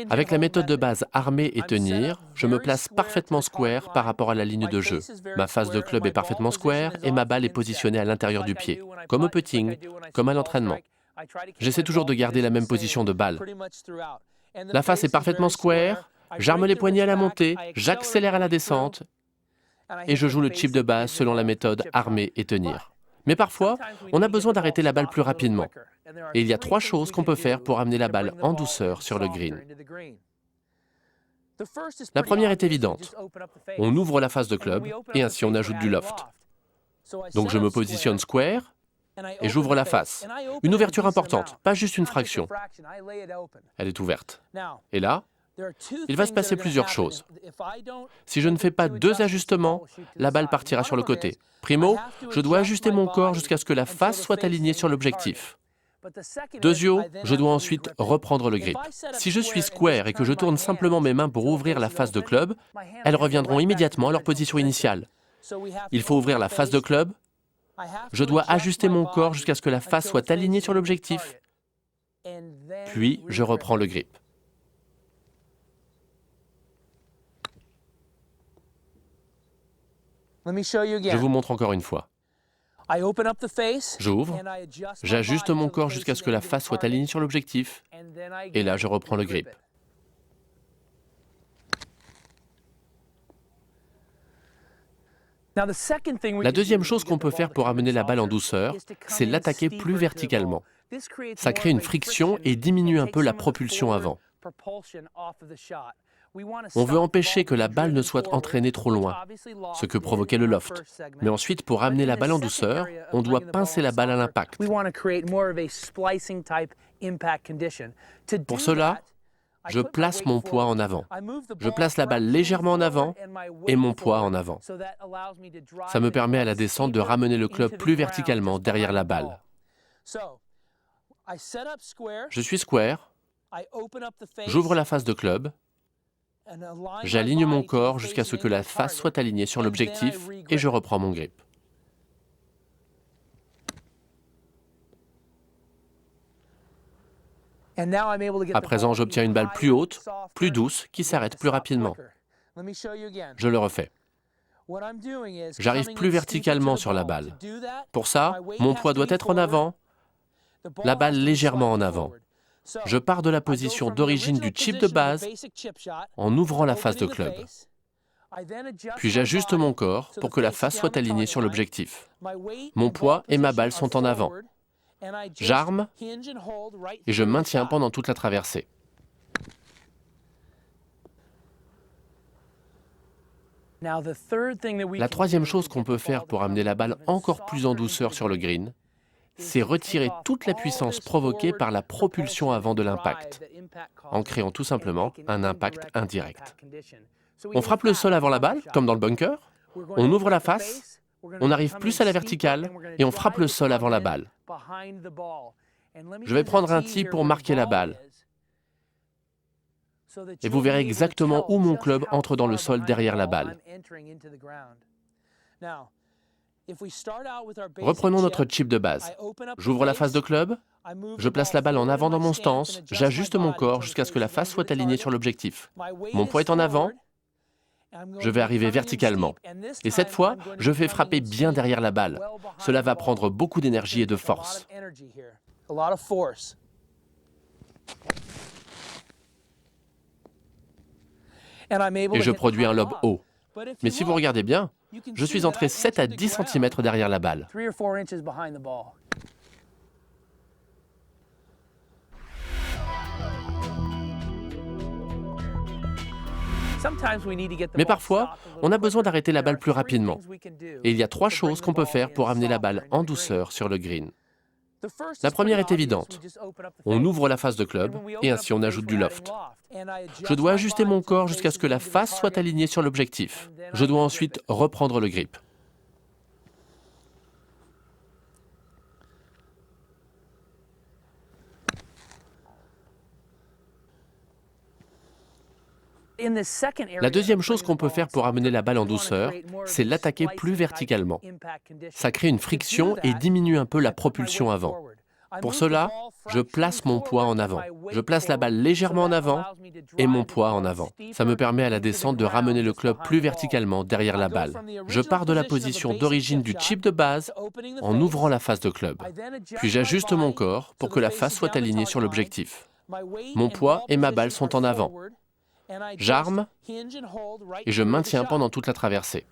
Avec la méthode de base armer et tenir, je me place parfaitement square par rapport à la ligne de jeu. Ma face de club est parfaitement square et ma balle est positionnée à l'intérieur du pied, comme au putting, comme à l'entraînement. J'essaie toujours de garder la même position de balle. La face est parfaitement square, j'arme les poignets à la montée, j'accélère à la descente et je joue le chip de base selon la méthode armer et tenir. Mais parfois, on a besoin d'arrêter la balle plus rapidement. Et il y a 3 choses qu'on peut faire pour amener la balle en douceur sur le green. La première est évidente. On ouvre la face de club et ainsi on ajoute du loft. Donc je me positionne square et j'ouvre la face. Une ouverture importante, pas juste une fraction. Elle est ouverte. Et là, il va se passer plusieurs choses. Si je ne fais pas 2 ajustements, la balle partira sur le côté. Primo, je dois ajuster mon corps jusqu'à ce que la face soit alignée sur l'objectif. Deuxio, je dois ensuite reprendre le grip. Si je suis square et que je tourne simplement mes mains pour ouvrir la face de club, elles reviendront immédiatement à leur position initiale. Il faut ouvrir la face de club. Je dois ajuster mon corps jusqu'à ce que la face soit alignée sur l'objectif. Puis, je reprends le grip. Je vous montre encore une fois. J'ouvre, j'ajuste mon corps jusqu'à ce que la face soit alignée sur l'objectif, et là je reprends le grip. La deuxième chose qu'on peut faire pour amener la balle en douceur, c'est l'attaquer plus verticalement. Ça crée une friction et diminue un peu la propulsion avant. On veut empêcher que la balle ne soit entraînée trop loin, ce que provoquait le loft. Mais ensuite, pour amener la balle en douceur, on doit pincer la balle à l'impact. Pour cela, je place mon poids en avant. Je place la balle légèrement en avant et mon poids en avant. Ça me permet à la descente de ramener le club plus verticalement derrière la balle. Je suis square, j'ouvre la face de club, j'aligne mon corps jusqu'à ce que la face soit alignée sur l'objectif et je reprends mon grip. À présent, j'obtiens une balle plus haute, plus douce, qui s'arrête plus rapidement. Je le refais. J'arrive plus verticalement sur la balle. Pour ça, mon poids doit être en avant, la balle légèrement en avant. Je pars de la position d'origine du chip de base en ouvrant la face de club. Puis j'ajuste mon corps pour que la face soit alignée sur l'objectif. Mon poids et ma balle sont en avant. J'arme et je maintiens pendant toute la traversée. La troisième chose qu'on peut faire pour amener la balle encore plus en douceur sur le green, c'est retirer toute la puissance provoquée par la propulsion avant de l'impact, en créant tout simplement un impact indirect. On frappe le sol avant la balle, comme dans le bunker, on ouvre la face, on arrive plus à la verticale et on frappe le sol avant la balle. Je vais prendre un tee pour marquer la balle. Et vous verrez exactement où mon club entre dans le sol derrière la balle. Reprenons notre chip de base. J'ouvre la face de club, je place la balle en avant dans mon stance, j'ajuste mon corps jusqu'à ce que la face soit alignée sur l'objectif. Mon poids est en avant, je vais arriver verticalement. Et cette fois, je vais frapper bien derrière la balle. Cela va prendre beaucoup d'énergie et de force. Et je produis un lob haut. Mais si vous regardez bien, je suis entré 7 à 10 cm derrière la balle. Mais parfois, on a besoin d'arrêter la balle plus rapidement. Et il y a 3 choses qu'on peut faire pour amener la balle en douceur sur le green. La première est évidente. On ouvre la face de club et ainsi on ajoute du loft. Je dois ajuster mon corps jusqu'à ce que la face soit alignée sur l'objectif. Je dois ensuite reprendre le grip. La deuxième chose qu'on peut faire pour amener la balle en douceur, c'est l'attaquer plus verticalement. Ça crée une friction et diminue un peu la propulsion avant. Pour cela, je place mon poids en avant. Je place la balle légèrement en avant et mon poids en avant. Ça me permet à la descente de ramener le club plus verticalement derrière la balle. Je pars de la position d'origine du chip de base en ouvrant la face de club. Puis j'ajuste mon corps pour que la face soit alignée sur l'objectif. Mon poids et ma balle sont en avant. J'arme et je maintiens pendant toute la traversée.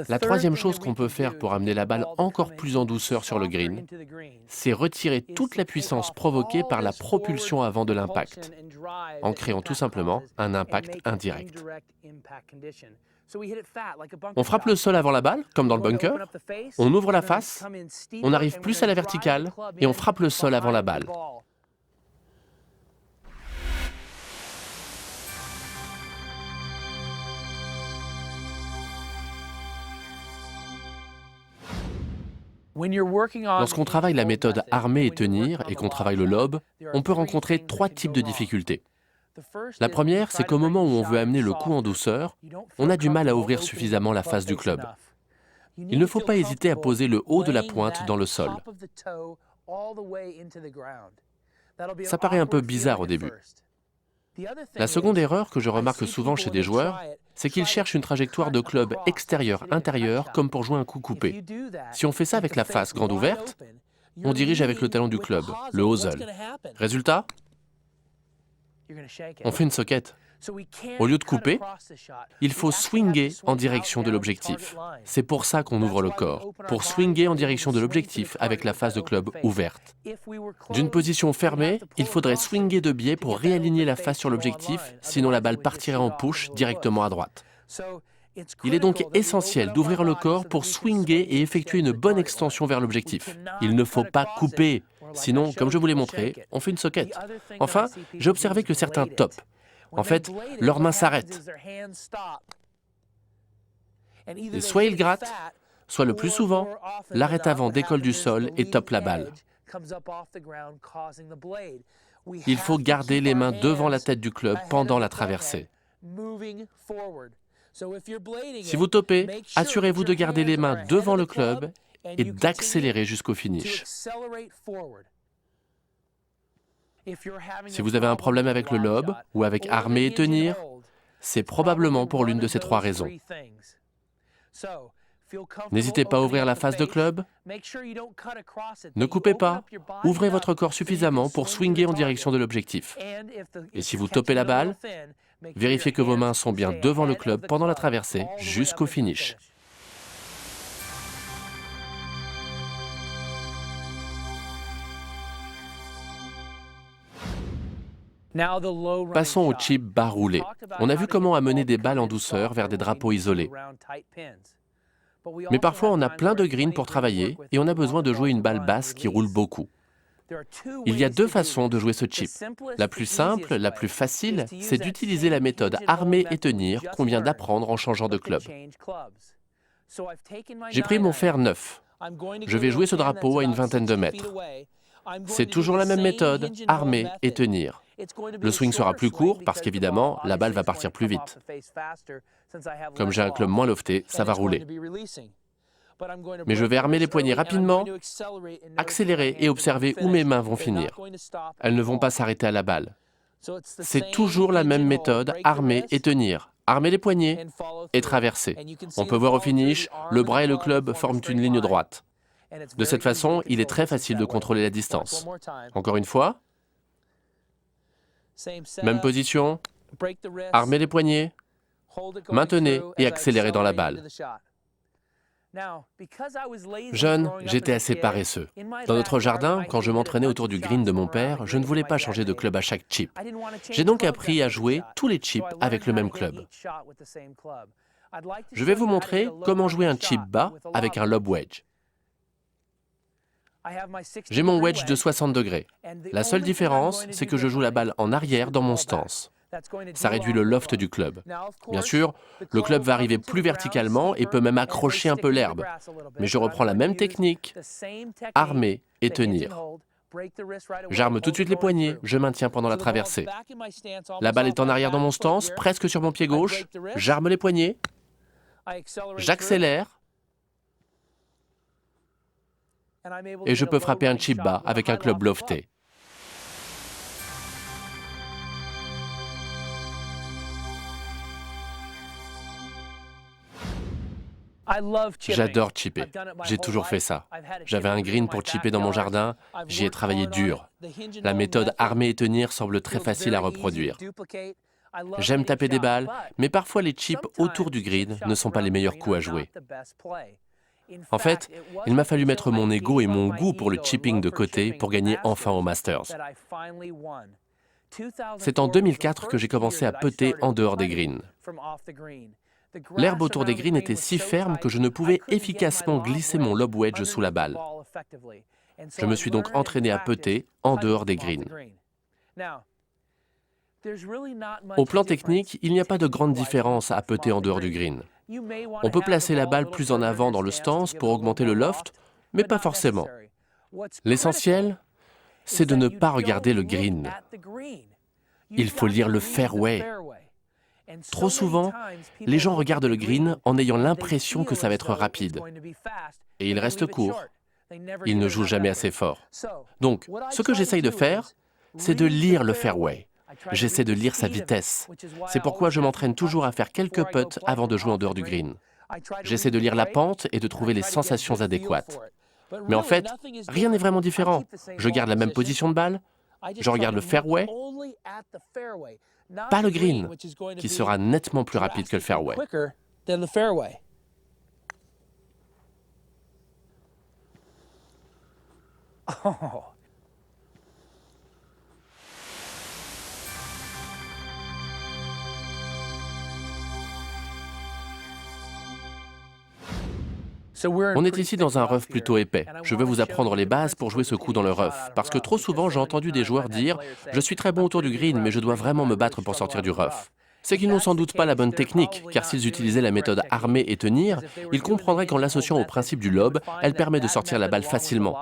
La troisième chose qu'on peut faire pour amener la balle encore plus en douceur sur le green, c'est retirer toute la puissance provoquée par la propulsion avant de l'impact, en créant tout simplement un impact indirect. On frappe le sol avant la balle, comme dans le bunker, on ouvre la face, on arrive plus à la verticale et on frappe le sol avant la balle. Lorsqu'on travaille la méthode armer et tenir et qu'on travaille le lob, on peut rencontrer 3 types de difficultés. La première, c'est qu'au moment où on veut amener le coup en douceur, on a du mal à ouvrir suffisamment la face du club. Il ne faut pas hésiter à poser le haut de la pointe dans le sol. Ça paraît un peu bizarre au début. La seconde erreur que je remarque souvent chez des joueurs, c'est qu'ils cherchent une trajectoire de club extérieur-intérieur comme pour jouer un coup coupé. Si on fait ça avec la face grande ouverte, on dirige avec le talon du club, le hosel. Résultat, on fait une socket. Au lieu de couper, il faut swinger en direction de l'objectif. C'est pour ça qu'on ouvre le corps, pour swinger en direction de l'objectif avec la face de club ouverte. D'une position fermée, il faudrait swinger de biais pour réaligner la face sur l'objectif, sinon la balle partirait en push directement à droite. Il est donc essentiel d'ouvrir le corps pour swinger et effectuer une bonne extension vers l'objectif. Il ne faut pas couper, sinon, comme je vous l'ai montré, on fait une socket. Enfin, j'ai observé que certains topent. En fait, leurs mains s'arrêtent. Et soit ils grattent, soit le plus souvent, l'arrêt avant décolle du sol et tope la balle. Il faut garder les mains devant la tête du club pendant la traversée. Si vous topez, assurez-vous de garder les mains devant le club et d'accélérer jusqu'au finish. Si vous avez un problème avec le lob ou avec armer et tenir, c'est probablement pour l'une de ces 3 raisons. N'hésitez pas à ouvrir la face de club. Ne coupez pas. Ouvrez votre corps suffisamment pour swinger en direction de l'objectif. Et si vous topez la balle, vérifiez que vos mains sont bien devant le club pendant la traversée jusqu'au finish. Passons au chip bas roulé. On a vu comment amener des balles en douceur vers des drapeaux isolés. Mais parfois, on a plein de greens pour travailler et on a besoin de jouer une balle basse qui roule beaucoup. Il y a 2 façons de jouer ce chip. La plus simple, la plus facile, c'est d'utiliser la méthode armer et tenir qu'on vient d'apprendre en changeant de club. J'ai pris mon fer neuf. Je vais jouer ce drapeau à une vingtaine de mètres. C'est toujours la même méthode, armer et tenir. Le swing sera plus court parce qu'évidemment, la balle va partir plus vite. Comme j'ai un club moins lofté, ça va rouler. Mais je vais armer les poignets rapidement, accélérer et observer où mes mains vont finir. Elles ne vont pas s'arrêter à la balle. C'est toujours la même méthode, armer et tenir. Armer les poignets et traverser. On peut voir au finish, le bras et le club forment une ligne droite. De cette façon, il est très facile de contrôler la distance. Encore une fois, même position, armer les poignets, maintenez et accélérez dans la balle. Jeune, j'étais assez paresseux. Dans notre jardin, quand je m'entraînais autour du green de mon père, je ne voulais pas changer de club à chaque chip. J'ai donc appris à jouer tous les chips avec le même club. Je vais vous montrer comment jouer un chip bas avec un lob wedge. J'ai mon wedge de 60 degrés. La seule différence, c'est que je joue la balle en arrière dans mon stance. Ça réduit le loft du club. Bien sûr, le club va arriver plus verticalement et peut même accrocher un peu l'herbe. Mais je reprends la même technique, armer et tenir. J'arme tout de suite les poignets, je maintiens pendant la traversée. La balle est en arrière dans mon stance, presque sur mon pied gauche. J'arme les poignets, j'accélère et je peux frapper un chip bas avec un club lofté. J'adore chipper. J'ai toujours fait ça. J'avais un green pour chipper dans mon jardin, j'y ai travaillé dur. La méthode armer et tenir semble très facile à reproduire. J'aime taper des balles, mais parfois les chips autour du green ne sont pas les meilleurs coups à jouer. En fait, il m'a fallu mettre mon ego et mon goût pour le chipping de côté pour gagner enfin au Masters. C'est en 2004 que j'ai commencé à putter en dehors des greens. L'herbe autour des greens était si ferme que je ne pouvais efficacement glisser mon lob wedge sous la balle. Je me suis donc entraîné à putter en dehors des greens. Au plan technique, il n'y a pas de grande différence à putter en dehors du green. On peut placer la balle plus en avant dans le stance pour augmenter le loft, mais pas forcément. L'essentiel, c'est de ne pas regarder le green. Il faut lire le fairway. Trop souvent, les gens regardent le green en ayant l'impression que ça va être rapide. Et ils restent courts. Ils ne jouent jamais assez fort. Donc, ce que j'essaye de faire, c'est de lire le fairway. J'essaie de lire sa vitesse. C'est pourquoi je m'entraîne toujours à faire quelques putts avant de jouer en dehors du green. J'essaie de lire la pente et de trouver les sensations adéquates. Mais en fait, rien n'est vraiment différent. Je garde la même position de balle, je regarde le fairway, pas le green, qui sera nettement plus rapide que le fairway. On est ici dans un rough plutôt épais. Je veux vous apprendre les bases pour jouer ce coup dans le rough, parce que trop souvent j'ai entendu des joueurs dire « Je suis très bon autour du green, mais je dois vraiment me battre pour sortir du rough ». C'est qu'ils n'ont sans doute pas la bonne technique, car s'ils utilisaient la méthode armer et tenir, ils comprendraient qu'en l'associant au principe du lob, elle permet de sortir la balle facilement.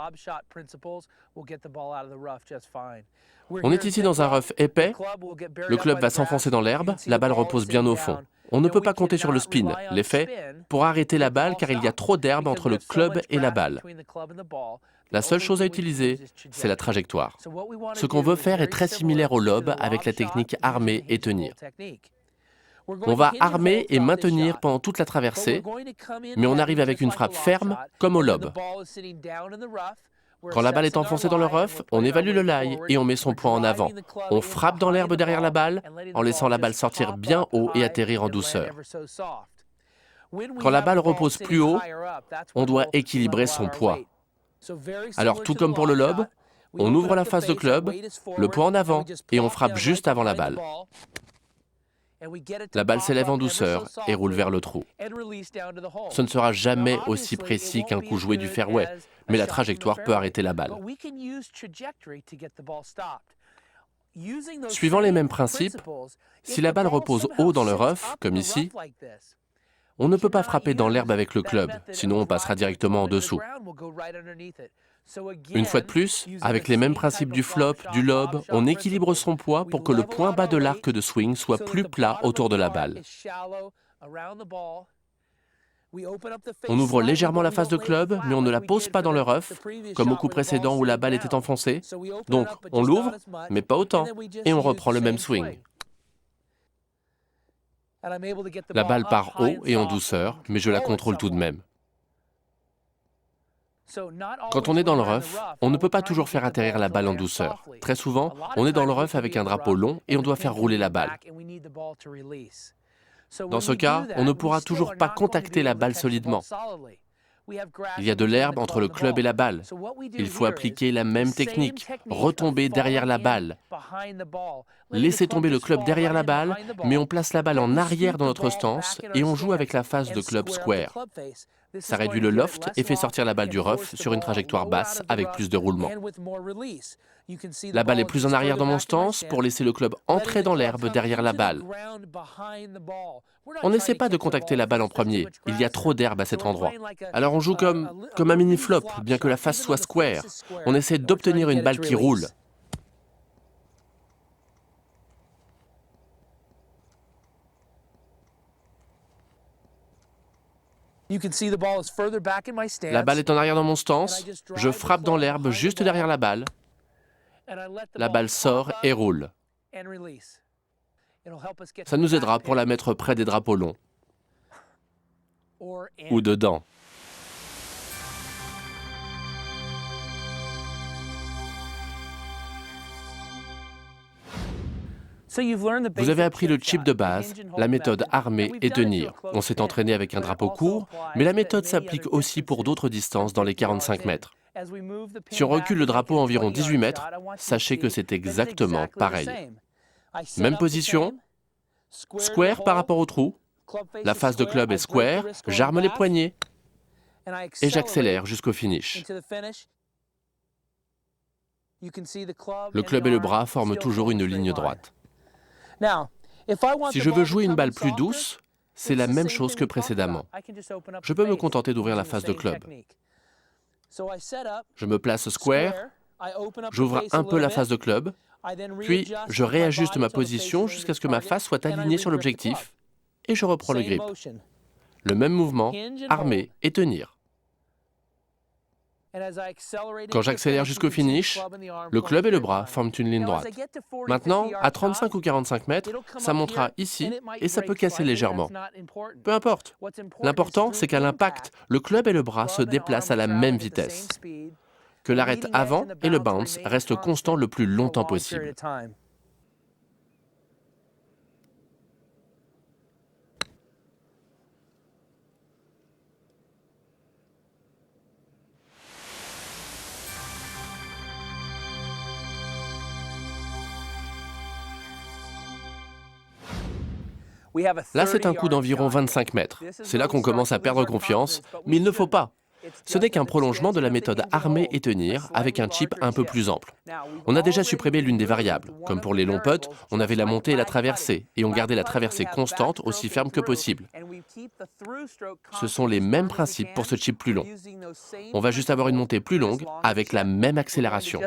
On est ici dans un rough épais, le club va s'enfoncer dans l'herbe, la balle repose bien au fond. On ne peut pas compter sur le spin, l'effet, pour arrêter la balle car il y a trop d'herbe entre le club et la balle. La seule chose à utiliser, c'est la trajectoire. Ce qu'on veut faire est très similaire au lob avec la technique armer et tenir. On va armer et maintenir pendant toute la traversée, mais on arrive avec une frappe ferme comme au lob. Quand la balle est enfoncée dans le rough, on évalue le lie et on met son poing en avant. On frappe dans l'herbe derrière la balle en laissant la balle sortir bien haut et atterrir en douceur. Quand la balle repose plus haut, on doit équilibrer son poids. Alors tout comme pour le lob, on ouvre la face de club, le poing en avant et on frappe juste avant la balle. La balle s'élève en douceur et roule vers le trou. Ce ne sera jamais aussi précis qu'un coup joué du fairway, mais la trajectoire peut arrêter la balle. Suivant les mêmes principes, si la balle repose haut dans le rough, comme ici, On ne peut pas frapper dans l'herbe avec le club, sinon on passera directement en dessous. Une fois de plus, avec les mêmes principes du flop, du lob, on équilibre son poids pour que le point bas de l'arc de swing soit plus plat autour de la balle. On ouvre légèrement la face de club, mais on ne la pose pas dans le rough, comme au coup précédent où la balle était enfoncée. Donc, on l'ouvre, mais pas autant, et on reprend le même swing. La balle part haut et en douceur, mais je la contrôle tout de même. Quand on est dans le rough, on ne peut pas toujours faire atterrir la balle en douceur. Très souvent, on est dans le rough avec un drapeau long et on doit faire rouler la balle. Dans ce cas, on ne pourra toujours pas contacter la balle solidement. Il y a de l'herbe entre le club et la balle. Il faut appliquer la même technique, retomber derrière la balle. Laisser tomber le club derrière la balle, mais on place la balle en arrière dans notre stance et on joue avec la face de club square. Ça réduit le loft et fait sortir la balle du rough sur une trajectoire basse avec plus de roulement. La balle est plus en arrière dans mon stance pour laisser le club entrer dans l'herbe derrière la balle. On n'essaie pas de contacter la balle en premier, il y a trop d'herbe à cet endroit. Alors on joue comme un mini flop, bien que la face soit square. On essaie d'obtenir une balle qui roule. La balle est en arrière dans mon stance, je frappe dans l'herbe juste derrière la balle. La balle sort et roule. Ça nous aidera pour la mettre près des drapeaux longs. Ou dedans. Vous avez appris le chip de base, la méthode armer et tenir. On s'est entraîné avec un drapeau court, mais la méthode s'applique aussi pour d'autres distances dans les 45 mètres. Si on recule le drapeau environ 18 mètres, sachez que c'est exactement pareil. Même position, square par rapport au trou, la face de club est square, j'arme les poignets et j'accélère jusqu'au finish. Le club et le bras forment toujours une ligne droite. Si je veux jouer une balle plus douce, c'est la même chose que précédemment. Je peux me contenter d'ouvrir la face de club. Je me place square, j'ouvre un peu la face de club, puis je réajuste ma position jusqu'à ce que ma face soit alignée sur l'objectif et je reprends le grip. Le même mouvement, armer et tenir. Quand j'accélère jusqu'au finish, le club et le bras forment une ligne droite. Maintenant, à 35 ou 45 mètres, ça montera ici et ça peut casser légèrement. Peu importe. L'important, c'est qu'à l'impact, le club et le bras se déplacent à la même vitesse. Que l'arête avant et le bounce restent constants le plus longtemps possible. Là, c'est un coup d'environ 25 mètres. C'est là qu'on commence à perdre confiance, mais il ne faut pas. Ce n'est qu'un prolongement de la méthode armer et tenir avec un chip un peu plus ample. On a déjà supprimé l'une des variables. Comme pour les longs putts, on avait la montée et la traversée, et on gardait la traversée constante aussi ferme que possible. Ce sont les mêmes principes pour ce chip plus long. On va juste avoir une montée plus longue avec la même accélération.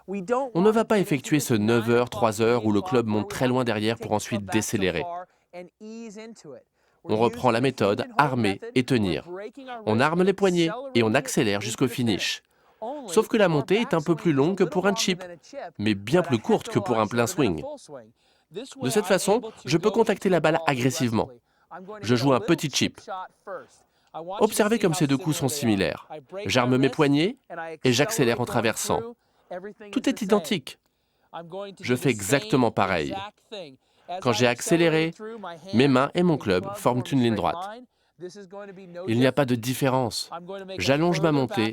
On ne va pas effectuer ce 9h, 3h où le club monte très loin derrière pour ensuite décélérer. On reprend la méthode armer et tenir. On arme les poignets et on accélère jusqu'au finish. Sauf que la montée est un peu plus longue que pour un chip, mais bien plus courte que pour un plein swing. De cette façon, je peux contacter la balle agressivement. Je joue un petit chip. Observez comme ces deux coups sont similaires. J'arme mes poignets et j'accélère en traversant. Tout est identique. Je fais exactement pareil. Quand j'ai accéléré, mes mains et mon club forment une ligne droite. Il n'y a pas de différence. J'allonge ma montée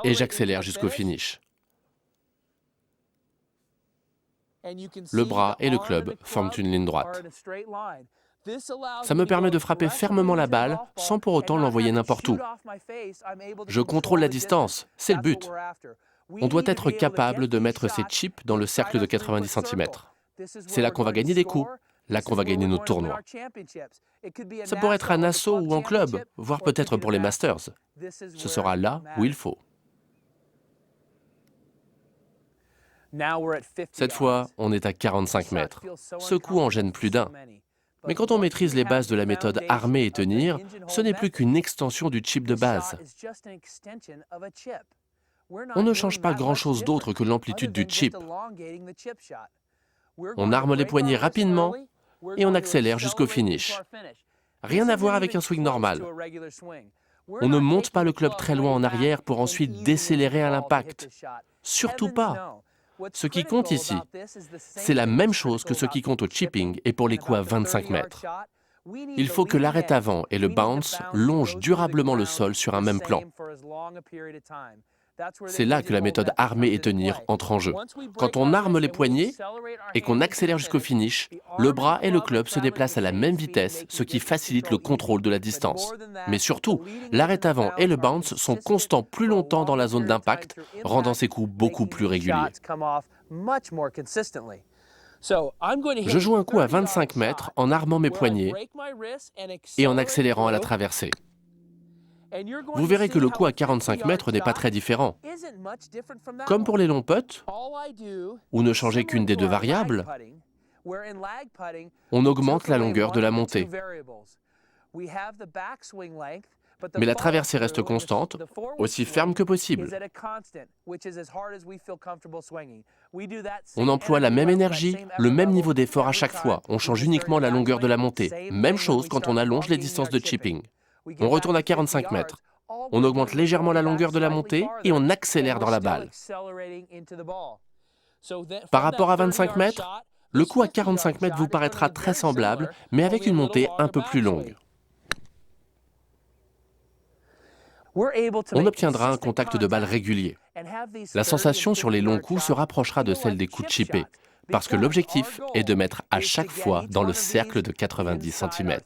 et j'accélère jusqu'au finish. Le bras et le club forment une ligne droite. Ça me permet de frapper fermement la balle sans pour autant l'envoyer n'importe où. Je contrôle la distance, c'est le but. On doit être capable de mettre ces chips dans le cercle de 90 cm. C'est là qu'on va gagner des coups, là qu'on va gagner nos tournois. Ça pourrait être à Nassau ou en club, voire peut-être pour les Masters. Ce sera là où il faut. Cette fois, on est à 45 mètres. Ce coup en gêne plus d'un. Mais quand on maîtrise les bases de la méthode armer et tenir, ce n'est plus qu'une extension du chip de base. On ne change pas grand-chose d'autre que l'amplitude du chip. On arme les poignets rapidement et on accélère jusqu'au finish. Rien à voir avec un swing normal. On ne monte pas le club très loin en arrière pour ensuite décélérer à l'impact. Surtout pas. Ce qui compte ici, c'est la même chose que ce qui compte au chipping et pour les coups à 25 mètres. Il faut que l'arrêt avant et le bounce longent durablement le sol sur un même plan. C'est là que la méthode armer et tenir entre en jeu. Quand on arme les poignets et qu'on accélère jusqu'au finish, le bras et le club se déplacent à la même vitesse, ce qui facilite le contrôle de la distance. Mais surtout, l'arrêt avant et le bounce sont constants plus longtemps dans la zone d'impact, rendant ces coups beaucoup plus réguliers. Je joue un coup à 25 mètres en armant mes poignets et en accélérant à la traversée. Vous verrez que le coup à 45 mètres n'est pas très différent. Comme pour les longs putts, ou ne changer qu'une des deux variables, on augmente la longueur de la montée. Mais la traversée reste constante, aussi ferme que possible. On emploie la même énergie, le même niveau d'effort à chaque fois. On change uniquement la longueur de la montée. Même chose quand on allonge les distances de chipping. On retourne à 45 mètres. On augmente légèrement la longueur de la montée et on accélère dans la balle. Par rapport à 25 mètres, le coup à 45 mètres vous paraîtra très semblable, mais avec une montée un peu plus longue. On obtiendra un contact de balle régulier. La sensation sur les longs coups se rapprochera de celle des coups chippés, parce que l'objectif est de mettre à chaque fois dans le cercle de 90 cm.